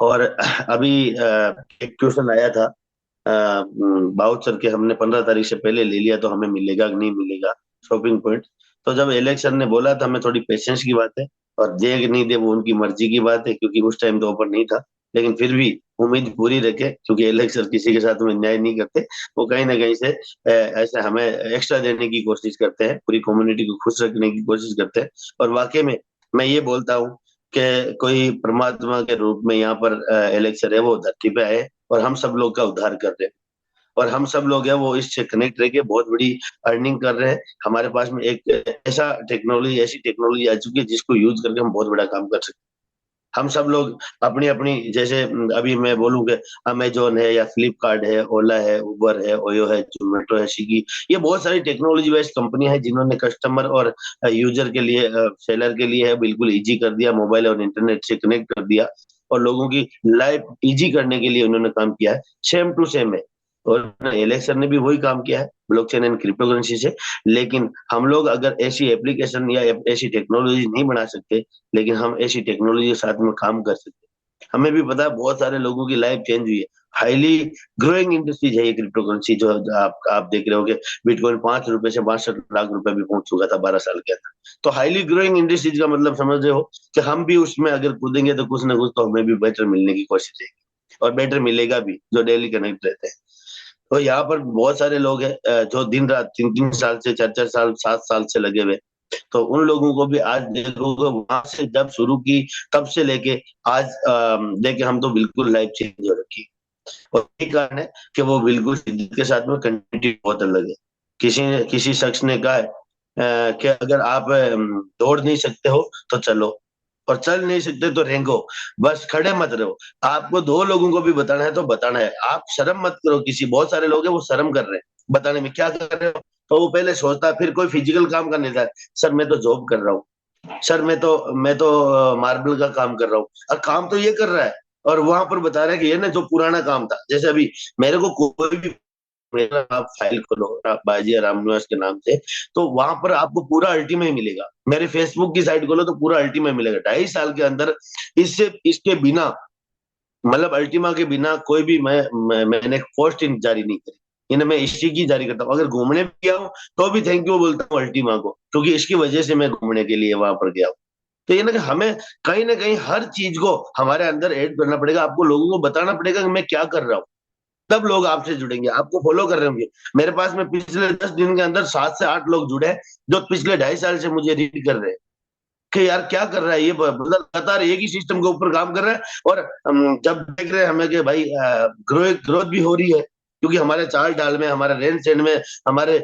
और अभी एक क्वेश्चन आया था बाउचर के, हमने 15 तारीख से पहले ले लिया तो हमें मिलेगा कि नहीं मिलेगा शॉपिंग पॉइंट। तो जब इलेक्शन ने बोला था, हमें थोड़ी पेशेंस की बात है, और दे कि नहीं दे वो उनकी मर्जी की बात है, क्योंकि उस टाइम तो ऑफर नहीं था। लेकिन फिर भी उम्मीद पूरी रखे, क्योंकि इलेक्शन किसी के साथ में न्याय नहीं करते, वो कहीं ना कहीं से ऐसे हमें एक्स्ट्रा देने की कोशिश करते हैं, पूरी कम्युनिटी को खुश रखने की कोशिश करते हैं। और वाकई में मैं ये बोलता हूँ कि कोई परमात्मा के रूप में यहाँ पर इलेक्शन है वो धरती पे आए और हम सब लोग का उद्धार कर रहे हैं। और हम सब लोग हैं वो इससे कनेक्ट रह के बहुत बड़ी अर्निंग कर रहे हैं। हमारे पास में एक ऐसी टेक्नोलॉजी आ चुकी है जिसको यूज करके हम बहुत बड़ा काम कर सकते हैं। हम सब लोग अपनी अपनी, जैसे अभी मैं बोलूँ कि अमेजोन है या फ्लिपकार्ट है, ओला है, उबर है, ओयो है, जोमेटो है, स्विगी, ये बहुत सारी टेक्नोलॉजी बेस्ड कंपनियां हैं जिन्होंने कस्टमर और यूजर के लिए, सेलर के लिए है बिल्कुल इजी कर दिया, मोबाइल और इंटरनेट से कनेक्ट कर दिया और लोगों की लाइफ इजी करने के लिए उन्होंने काम किया है। सेम टू सेम है। और इलेक्शन ने भी वही काम किया है ब्लॉकचेन एंड क्रिप्टो करेंसी से। लेकिन हम लोग अगर ऐसी एप्लीकेशन या ऐसी टेक्नोलॉजी नहीं बना सकते, लेकिन हम ऐसी टेक्नोलॉजी के साथ में काम कर सकते हैं। हमें भी पता है बहुत सारे लोगों की लाइफ चेंज हुई है। हाईली ग्रोइंग इंडस्ट्रीज है ये क्रिप्टो करेंसी, जो आप देख रहे हो कि बिटकॉइन 5 रुपए से 62 लाख रुपए भी पहुंच चुका था 12 साल के अंदर। तो हाईली ग्रोइंग इंडस्ट्रीज का मतलब समझ रहे हो कि हम भी उसमें अगर कूदेंगे तो कुछ ना कुछ तो हमें भी बेटर मिलने की कोशिश रहेगी, और बेटर मिलेगा भी जो डेली कनेक्ट रहते हैं। तो यहाँ पर बहुत सारे लोग हैं जो दिन रात 3-3 साल से 4-4 साल 7 साल से लगे हुए। तो उन लोगों को भी आज देखोगे वहां से जब शुरू की तब से लेके आज देखे हम तो बिल्कुल लाइफ चेंज हो रखी। और यही कारण है कि वो बिल्कुल शिद्दत के साथ में कंटिन्यू बहुत अलग है। किसी शख्स ने कहा है कि अगर आप दौड़ नहीं सकते हो तो चलो, और चल नहीं सकते तो रेंगो, बस खड़े मत रहो। आपको 2 लोगों को भी बताना है तो बताना है, आप शर्म मत करो। बहुत सारे लोग हैं वो शर्म कर रहे हैं बताने में, क्या कर रहे हो, तो वो पहले सोचता है, फिर कोई फिजिकल काम करने जाता है, सर मैं तो जॉब कर रहा हूँ, सर मैं तो मार्बल का काम कर रहा हूँ, और काम तो ये कर रहा है और वहां पर बता रहा है कि ये ना जो पुराना काम था। जैसे अभी मेरे को कोई भी, मेरा आप फाइल खोलो बाजी राम निवास के नाम से, तो वहां पर आपको पूरा अल्टीमा ही मिलेगा। मेरे फेसबुक की साइट खोलो तो पूरा अल्टीमा मिलेगा। 2.5 साल के अंदर इसके बिना, मतलब अल्टीमा के बिना कोई भी मैंने पोस्ट जारी नहीं करी। इन्हें मैं इसी की जारी करता हूँ। अगर घूमने भी गया हूँ तो भी थैंक यू बोलता हूँ अल्टीमा को, क्योंकि इसकी वजह से मैं घूमने के लिए वहां पर गया हूँ। तो ये ना कि हमें कहीं ना कहीं हर चीज को हमारे अंदर ऐड करना पड़ेगा। आपको लोगों को बताना पड़ेगा कि मैं क्या कर रहा हूँ, तब लोग आपसे जुड़ेंगे, आपको फॉलो कर रहे होंगे। मेरे पास में पिछले 10 दिन के अंदर 7 से 8 लोग जुड़े हैं जो पिछले 2.5 साल से मुझे रीड कर रहे हैं कि यार क्या कर रहा है ये, मतलब लगातार एक ही सिस्टम के ऊपर काम कर रहा है। और जब देख रहे हैं हमें कि भाई ग्रोथ भी हो रही है, क्योंकि हमारे चाल डाल में, हमारे रहन सहन में, हमारे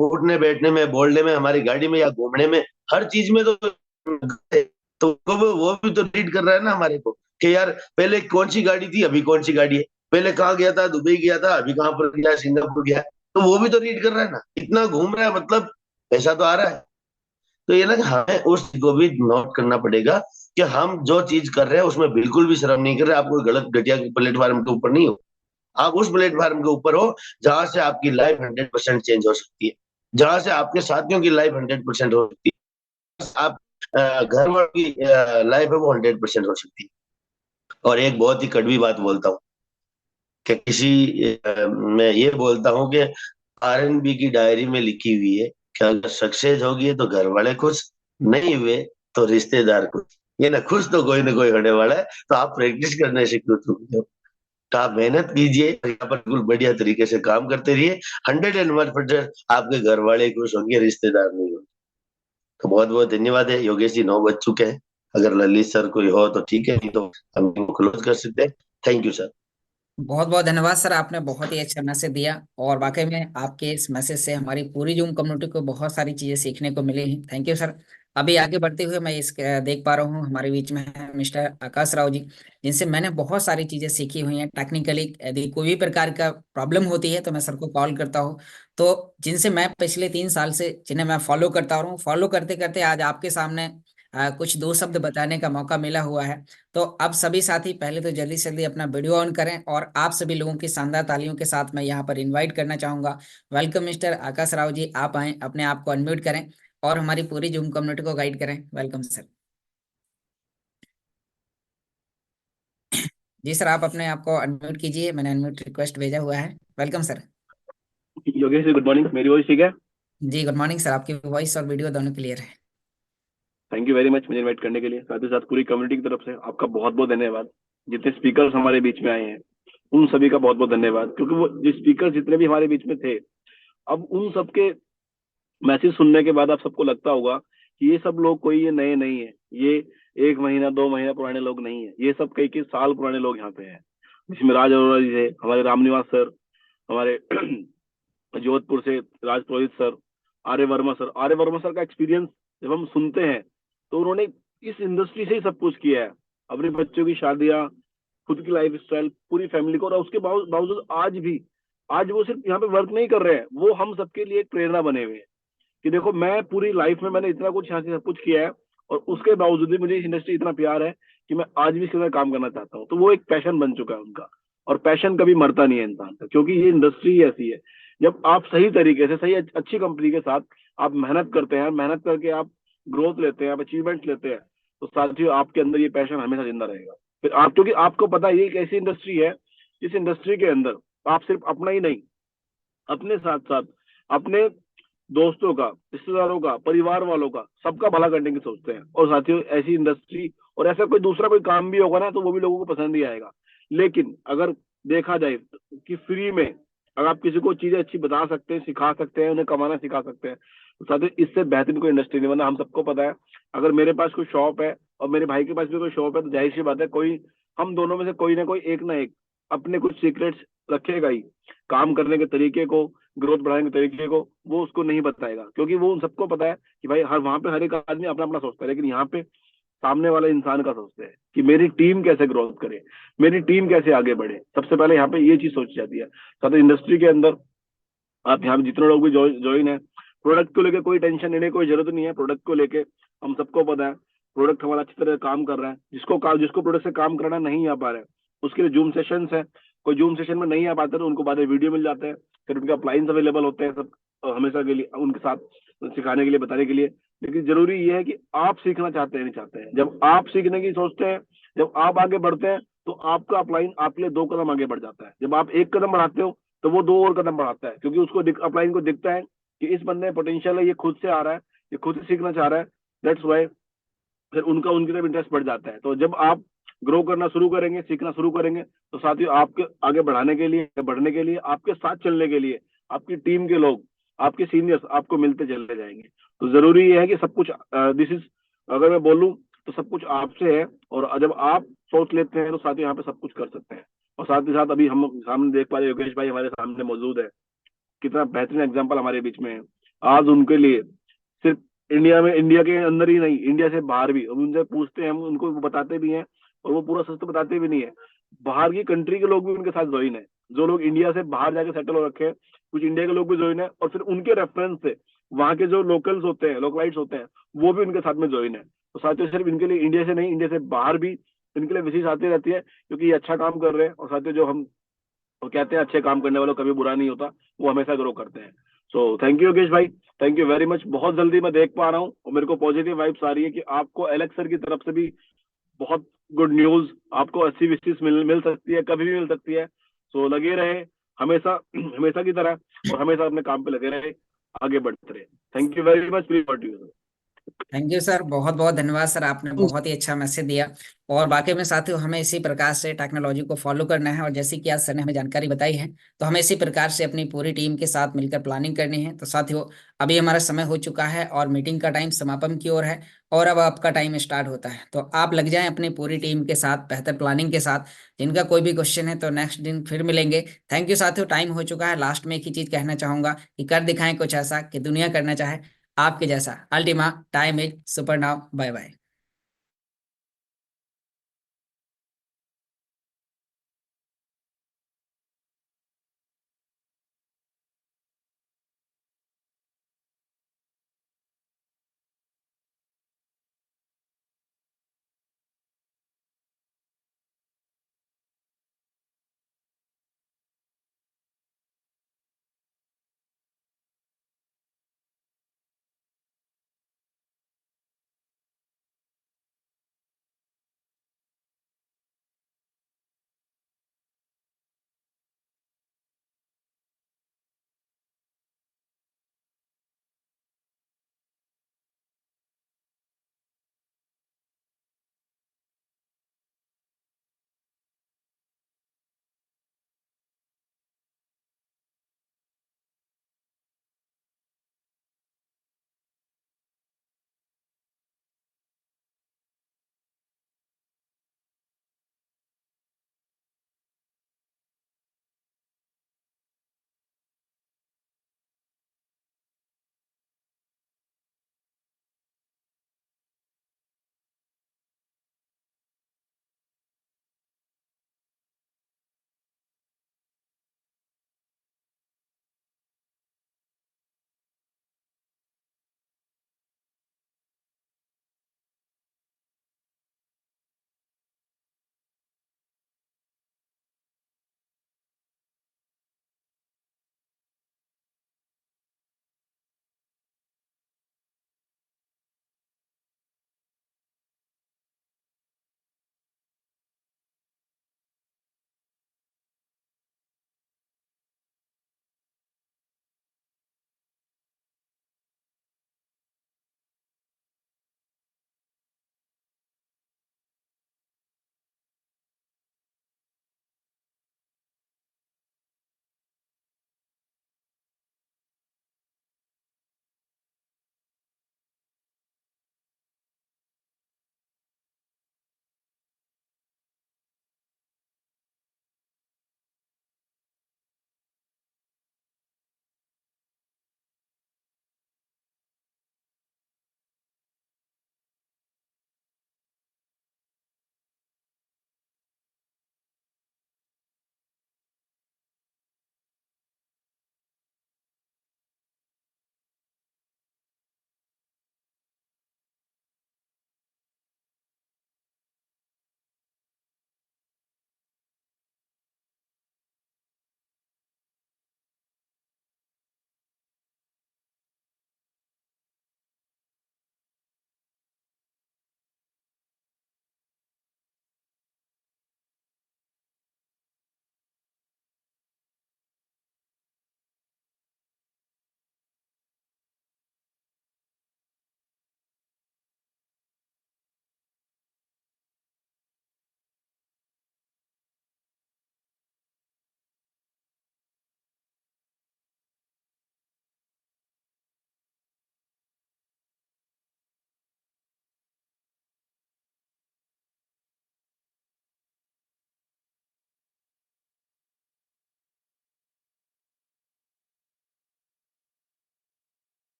उठने बैठने में, बोलने में, हमारी गाड़ी में या घूमने में, हर चीज में तो वो भी तो रीड कर रहा है ना हमारे को कि यार पहले कौन सी गाड़ी थी, अभी कौन सी गाड़ी है, पहले कहाँ गया था, दुबई गया था, अभी कहाँ पर गया, सिंगापुर गया। तो वो भी तो रीड कर रहा है ना, इतना घूम रहा है, मतलब पैसा तो आ रहा है। तो ये ना कि हमें उस को भी नोट करना पड़ेगा कि हम जो चीज कर रहे हैं उसमें बिल्कुल भी शर्म नहीं कर रहे। आप कोई गलत घटिया प्लेटफॉर्म के ऊपर नहीं हो, आप उस प्लेटफॉर्म के ऊपर हो जहां से आपकी लाइफ 100% चेंज हो सकती है, जहां से आपके साथियों की लाइफ 100% हो सकती है, आप घर वालों की लाइफ है वो 100% हो सकती है। और एक बहुत ही कड़वी बात बोलता हूँ कि मैं ये बोलता हूँ कि आरएनबी की डायरी में लिखी हुई है कि अगर सक्सेस होगी तो घर वाले खुश, नहीं हुए तो रिश्तेदार खुश। ये ना खुश तो कोई ना कोई होने वाला है। तो आप प्रैक्टिस करने से क्यों चूक हो, तो आप मेहनत कीजिए, यहाँ पर बिल्कुल बढ़िया तरीके से काम करते रहिए। 101% आपके घर वाले खुश होंगे, रिश्तेदार नहीं होंगे। तो बहुत बहुत धन्यवाद है। योगेश जी 9 बज चुके हैं, अगर ललित सर कोई हो तो ठीक है, नहीं तो हम क्लोज कर सकते हैं। Thank you sir. बहुत बहुत धन्यवाद सर, आपने बहुत ही अच्छा मैसेज दिया और वाकई में आपके इस मैसेज से हमारी पूरी जूम कम्युनिटी को बहुत सारी चीजें सीखने को मिली हैं। Thank you sir. अभी आगे बढ़ते हुए मैं देख पा रहा हूँ हमारे बीच में है मिस्टर आकाश राव जी, जिनसे मैंने बहुत सारी चीजें सीखी हुई हैं टेक्निकली। यदि कोई भी प्रकार का प्रॉब्लम होती है तो मैं सर को कॉल करता हूँ। तो जिनसे मैं पिछले 3 साल से जिन्हें मैं फॉलो करता रहा हूँ, फॉलो करते करते आज आपके सामने कुछ दो शब्द बताने का मौका मिला हुआ है। तो अब सभी साथी पहले तो जल्दी से जल्दी अपना वीडियो ऑन करें और आप सभी लोगों की शानदार तालियों के साथ मैं यहाँ पर इनवाइट करना चाहूंगा। वेलकम मिस्टर आकाश राव जी, आप आए, अपने आप को अनम्यूट करें और हमारी पूरी जूम कम्युनिटी को गाइड करें। Welcome sir. जी सर, आप अपने आप को अनम्यूट कीजिए, मैंने अनम्यूट रिक्वेस्ट भेजा हुआ है। Welcome sir. Yogesh ji good morning, मेरी वॉइस ठीक है? जी गुड मॉर्निंग सर, आपकी वॉइस और वीडियो दोनों क्लियर है। थैंक यू वेरी मच मुझे इनवाइट करने के लिए। साथ ही साथ पूरी कम्युनिटी की तरफ से आपका बहुत बहुत धन्यवाद। जितने स्पीकर्स हमारे बीच में आए हैं उन सभी का बहुत बहुत धन्यवाद, क्योंकि वो जो स्पीकर जितने भी हमारे बीच में थे, अब उन सबके मैसेज सुनने के बाद आप सबको लगता होगा कि ये सब लोग कोई ये नए नहीं है, ये 1 महीना 2 महीना पुराने लोग नहीं है, ये सब कई कई साल पुराने लोग यहाँ पे हैं। जिसमें राज अरोड़ा जी थे, हमारे रामनिवास सर, हमारे जोधपुर से राज पुरोहित सर, आर्य वर्मा सर का एक्सपीरियंस जब हम सुनते हैं तो उन्होंने इस इंडस्ट्री से ही सब कुछ किया है, अपने बच्चों की शादियां, खुद की लाइफ स्टाइल, पूरी फैमिली को, और उसके बावजूद आज वो सिर्फ यहाँ पे वर्क नहीं कर रहे हैं, वो हम सबके लिए एक प्रेरणा बने हुए हैं कि देखो मैं पूरी लाइफ में मैंने इतना कुछ यहाँ से सब कुछ किया है और उसके बावजूद भी मुझे इस इंडस्ट्री इतना प्यार है कि मैं आज भी इसके साथ काम करना चाहता हूँ। तो वो एक पैशन बन चुका है उनका, और पैशन कभी मरता नहीं है इंसान का, क्योंकि ये इंडस्ट्री ऐसी है। जब आप सही तरीके से सही अच्छी कंपनी के साथ आप मेहनत करते हैं, मेहनत करके आप ग्रोथ लेते हैं, आप अचीवमेंट लेते हैं, तो साथियों आपके अंदर ये पैशन हमेशा जिंदा रहेगा। फिर आप, क्योंकि आपको पता है ये एक ऐसी इंडस्ट्री है जिस इंडस्ट्री के अंदर आप सिर्फ अपना ही नहीं, अपने साथ साथ अपने दोस्तों का, रिश्तेदारों का, परिवार वालों का, सबका भला करने की सोचते हैं। और साथियों ऐसी इंडस्ट्री और ऐसा कोई दूसरा कोई काम भी होगा ना तो वो भी लोगों को पसंद ही आएगा। लेकिन अगर देखा जाए कि फ्री में अगर आप किसी को चीजें अच्छी बता सकते हैं, सिखा सकते हैं, उन्हें कमाना सिखा सकते हैं, तो साथियों इससे बेहतरीन कोई इंडस्ट्री नहीं। वरना हम सबको पता है, अगर मेरे पास कोई शॉप है और मेरे भाई के पास भी कोई शॉप है तो जाहिर सी बात है कोई हम दोनों में से कोई ना कोई एक ना एक अपने कुछ सीक्रेट्स रखेगा ही, काम करने के तरीके को, ग्रोथ बढ़ाने के तरीके को वो उसको नहीं बताएगा, क्योंकि वो उन सबको पता है कि भाई हर वहां पे हर एक आदमी अपना अपना सोचता है, लेकिन यहाँ पे सामने वाले इंसान का सोचते हैं कि मेरी टीम कैसे ग्रोथ करे, मेरी टीम कैसे आगे बढ़े। सबसे पहले यहाँ पे ये चीज सोची जाती है। साथ इंडस्ट्री के अंदर आप यहाँ पे जितने लोग भी ज्वाइन है, प्रोडक्ट को लेकर कोई टेंशन लेने की कोई जरूरत नहीं है। प्रोडक्ट को लेके हम सबको पता है प्रोडक्ट हमारा अच्छी तरह काम कर रहा है। जिसको प्रोडक्ट से काम कराना नहीं आ पा रहा है उसके लिए जूम सेशंस है, कोई जूम सेशन में नहीं आ पाते तो उनको बाद में वीडियो मिल जाते हैं, फिर उनके अप्लाइंस अवेलेबल होते हैं सब हमेशा के लिए उनके साथ सिखाने के लिए, बताने के लिए। लेकिन जरूरी ये है कि आप सीखना चाहते हैं नहीं चाहते हैं। जब आप सीखने की सोचते हैं, जब आप आगे बढ़ते हैं तो आपका अपलाइन आपके लिए 2 कदम आगे बढ़ जाता है। जब आप 1 कदम बढ़ाते हो तो वो 2 और कदम बढ़ाता है, क्योंकि उसको अपलाइन को दिखता है कि इस बंदे में पोटेंशियल है, ये खुद से आ रहा है, ये खुद से सीखना चाह रहा है। दैट्स वाई फिर उनकी तरफ इंटरेस्ट बढ़ जाता है। तो जब आप ग्रो करना शुरू करेंगे, सीखना शुरू करेंगे, तो साथियों आपके आगे बढ़ाने के लिए, बढ़ने के लिए, आपके साथ चलने के लिए आपकी टीम के लोग, आपके सीनियर्स आपको मिलते चले जाएंगे। तो जरूरी ये है कि सब कुछ अगर मैं बोलूं तो सब कुछ आपसे है, और जब आप सोच लेते हैं तो साथियों यहाँ पे सब कुछ कर सकते हैं। और साथ ही साथ अभी हम सामने देख पा रहे योगेश भाई हमारे सामने मौजूद है, कितना बेहतरीन एग्जाम्पल हमारे बीच में है। आज उनके लिए सिर्फ इंडिया के अंदर ही नहीं, इंडिया से बाहर भी उनसे पूछते हैं, हम उनको बताते भी हैं और वो पूरा सच तो बताते भी नहीं है। बाहर की कंट्री के लोग भी उनके साथ ज्वाइन है, जो लोग इंडिया से बाहर जाके सेटल हो रखे हैं, कुछ इंडिया के लोग भी ज्वाइन है, और फिर उनके रेफरेंस से वहाँ के जो लोकल्स होते हैं, लोकलाइट्स होते हैं, वो भी उनके साथ में ज्वाइन है। तो साथियों सिर्फ इनके लिए इंडिया से नहीं, इंडिया से बाहर भी इनके लिए विशेष आती रहती है, क्योंकि ये अच्छा काम कर रहे हैं। और साथियों जो हम वो कहते हैं अच्छे काम करने वालों कभी बुरा नहीं होता, वो हमेशा ग्रो करते हैं। सो थैंक यू योगेश भाई, थैंक यू वेरी मच। बहुत जल्दी मैं देख पा रहा हूँ और मेरे को पॉजिटिव वाइब्स आ रही है कि आपको एलेक्स सर की तरफ से भी बहुत गुड न्यूज, आपको अच्छी विशेष मिल सकती है, कभी भी मिल सकती है। सो लगे रहे हमेशा की तरह, और हमेशा अपने काम पे लगे रहे, आगे बढ़ते रहे। Thank you very much. Thank you sir, बहुत बहुत धन्यवाद सर, आपने बहुत ही अच्छा मैसेज दिया। और बाकी में साथियों हमें इसी प्रकार से टेक्नोलॉजी को फॉलो करना है, और जैसे कि आज सर ने हमें जानकारी बताई है तो हमें इसी प्रकार से अपनी पूरी टीम के साथ मिलकर प्लानिंग करनी है। तो साथियों अभी हमारा समय हो चुका है और मीटिंग का टाइम समापन की ओर है, और अब आपका टाइम स्टार्ट होता है। तो आप लग जाएं अपनी पूरी टीम के साथ बेहतर प्लानिंग के साथ। जिनका कोई भी क्वेश्चन है तो नेक्स्ट दिन फिर मिलेंगे। थैंक यू साथियों, टाइम हो चुका है। लास्ट में एक ही चीज कहना चाहूंगा कि कर दिखाएं कुछ ऐसा कि दुनिया करना चाहे आपके जैसा। अल्टीमा time is super now, bye bye.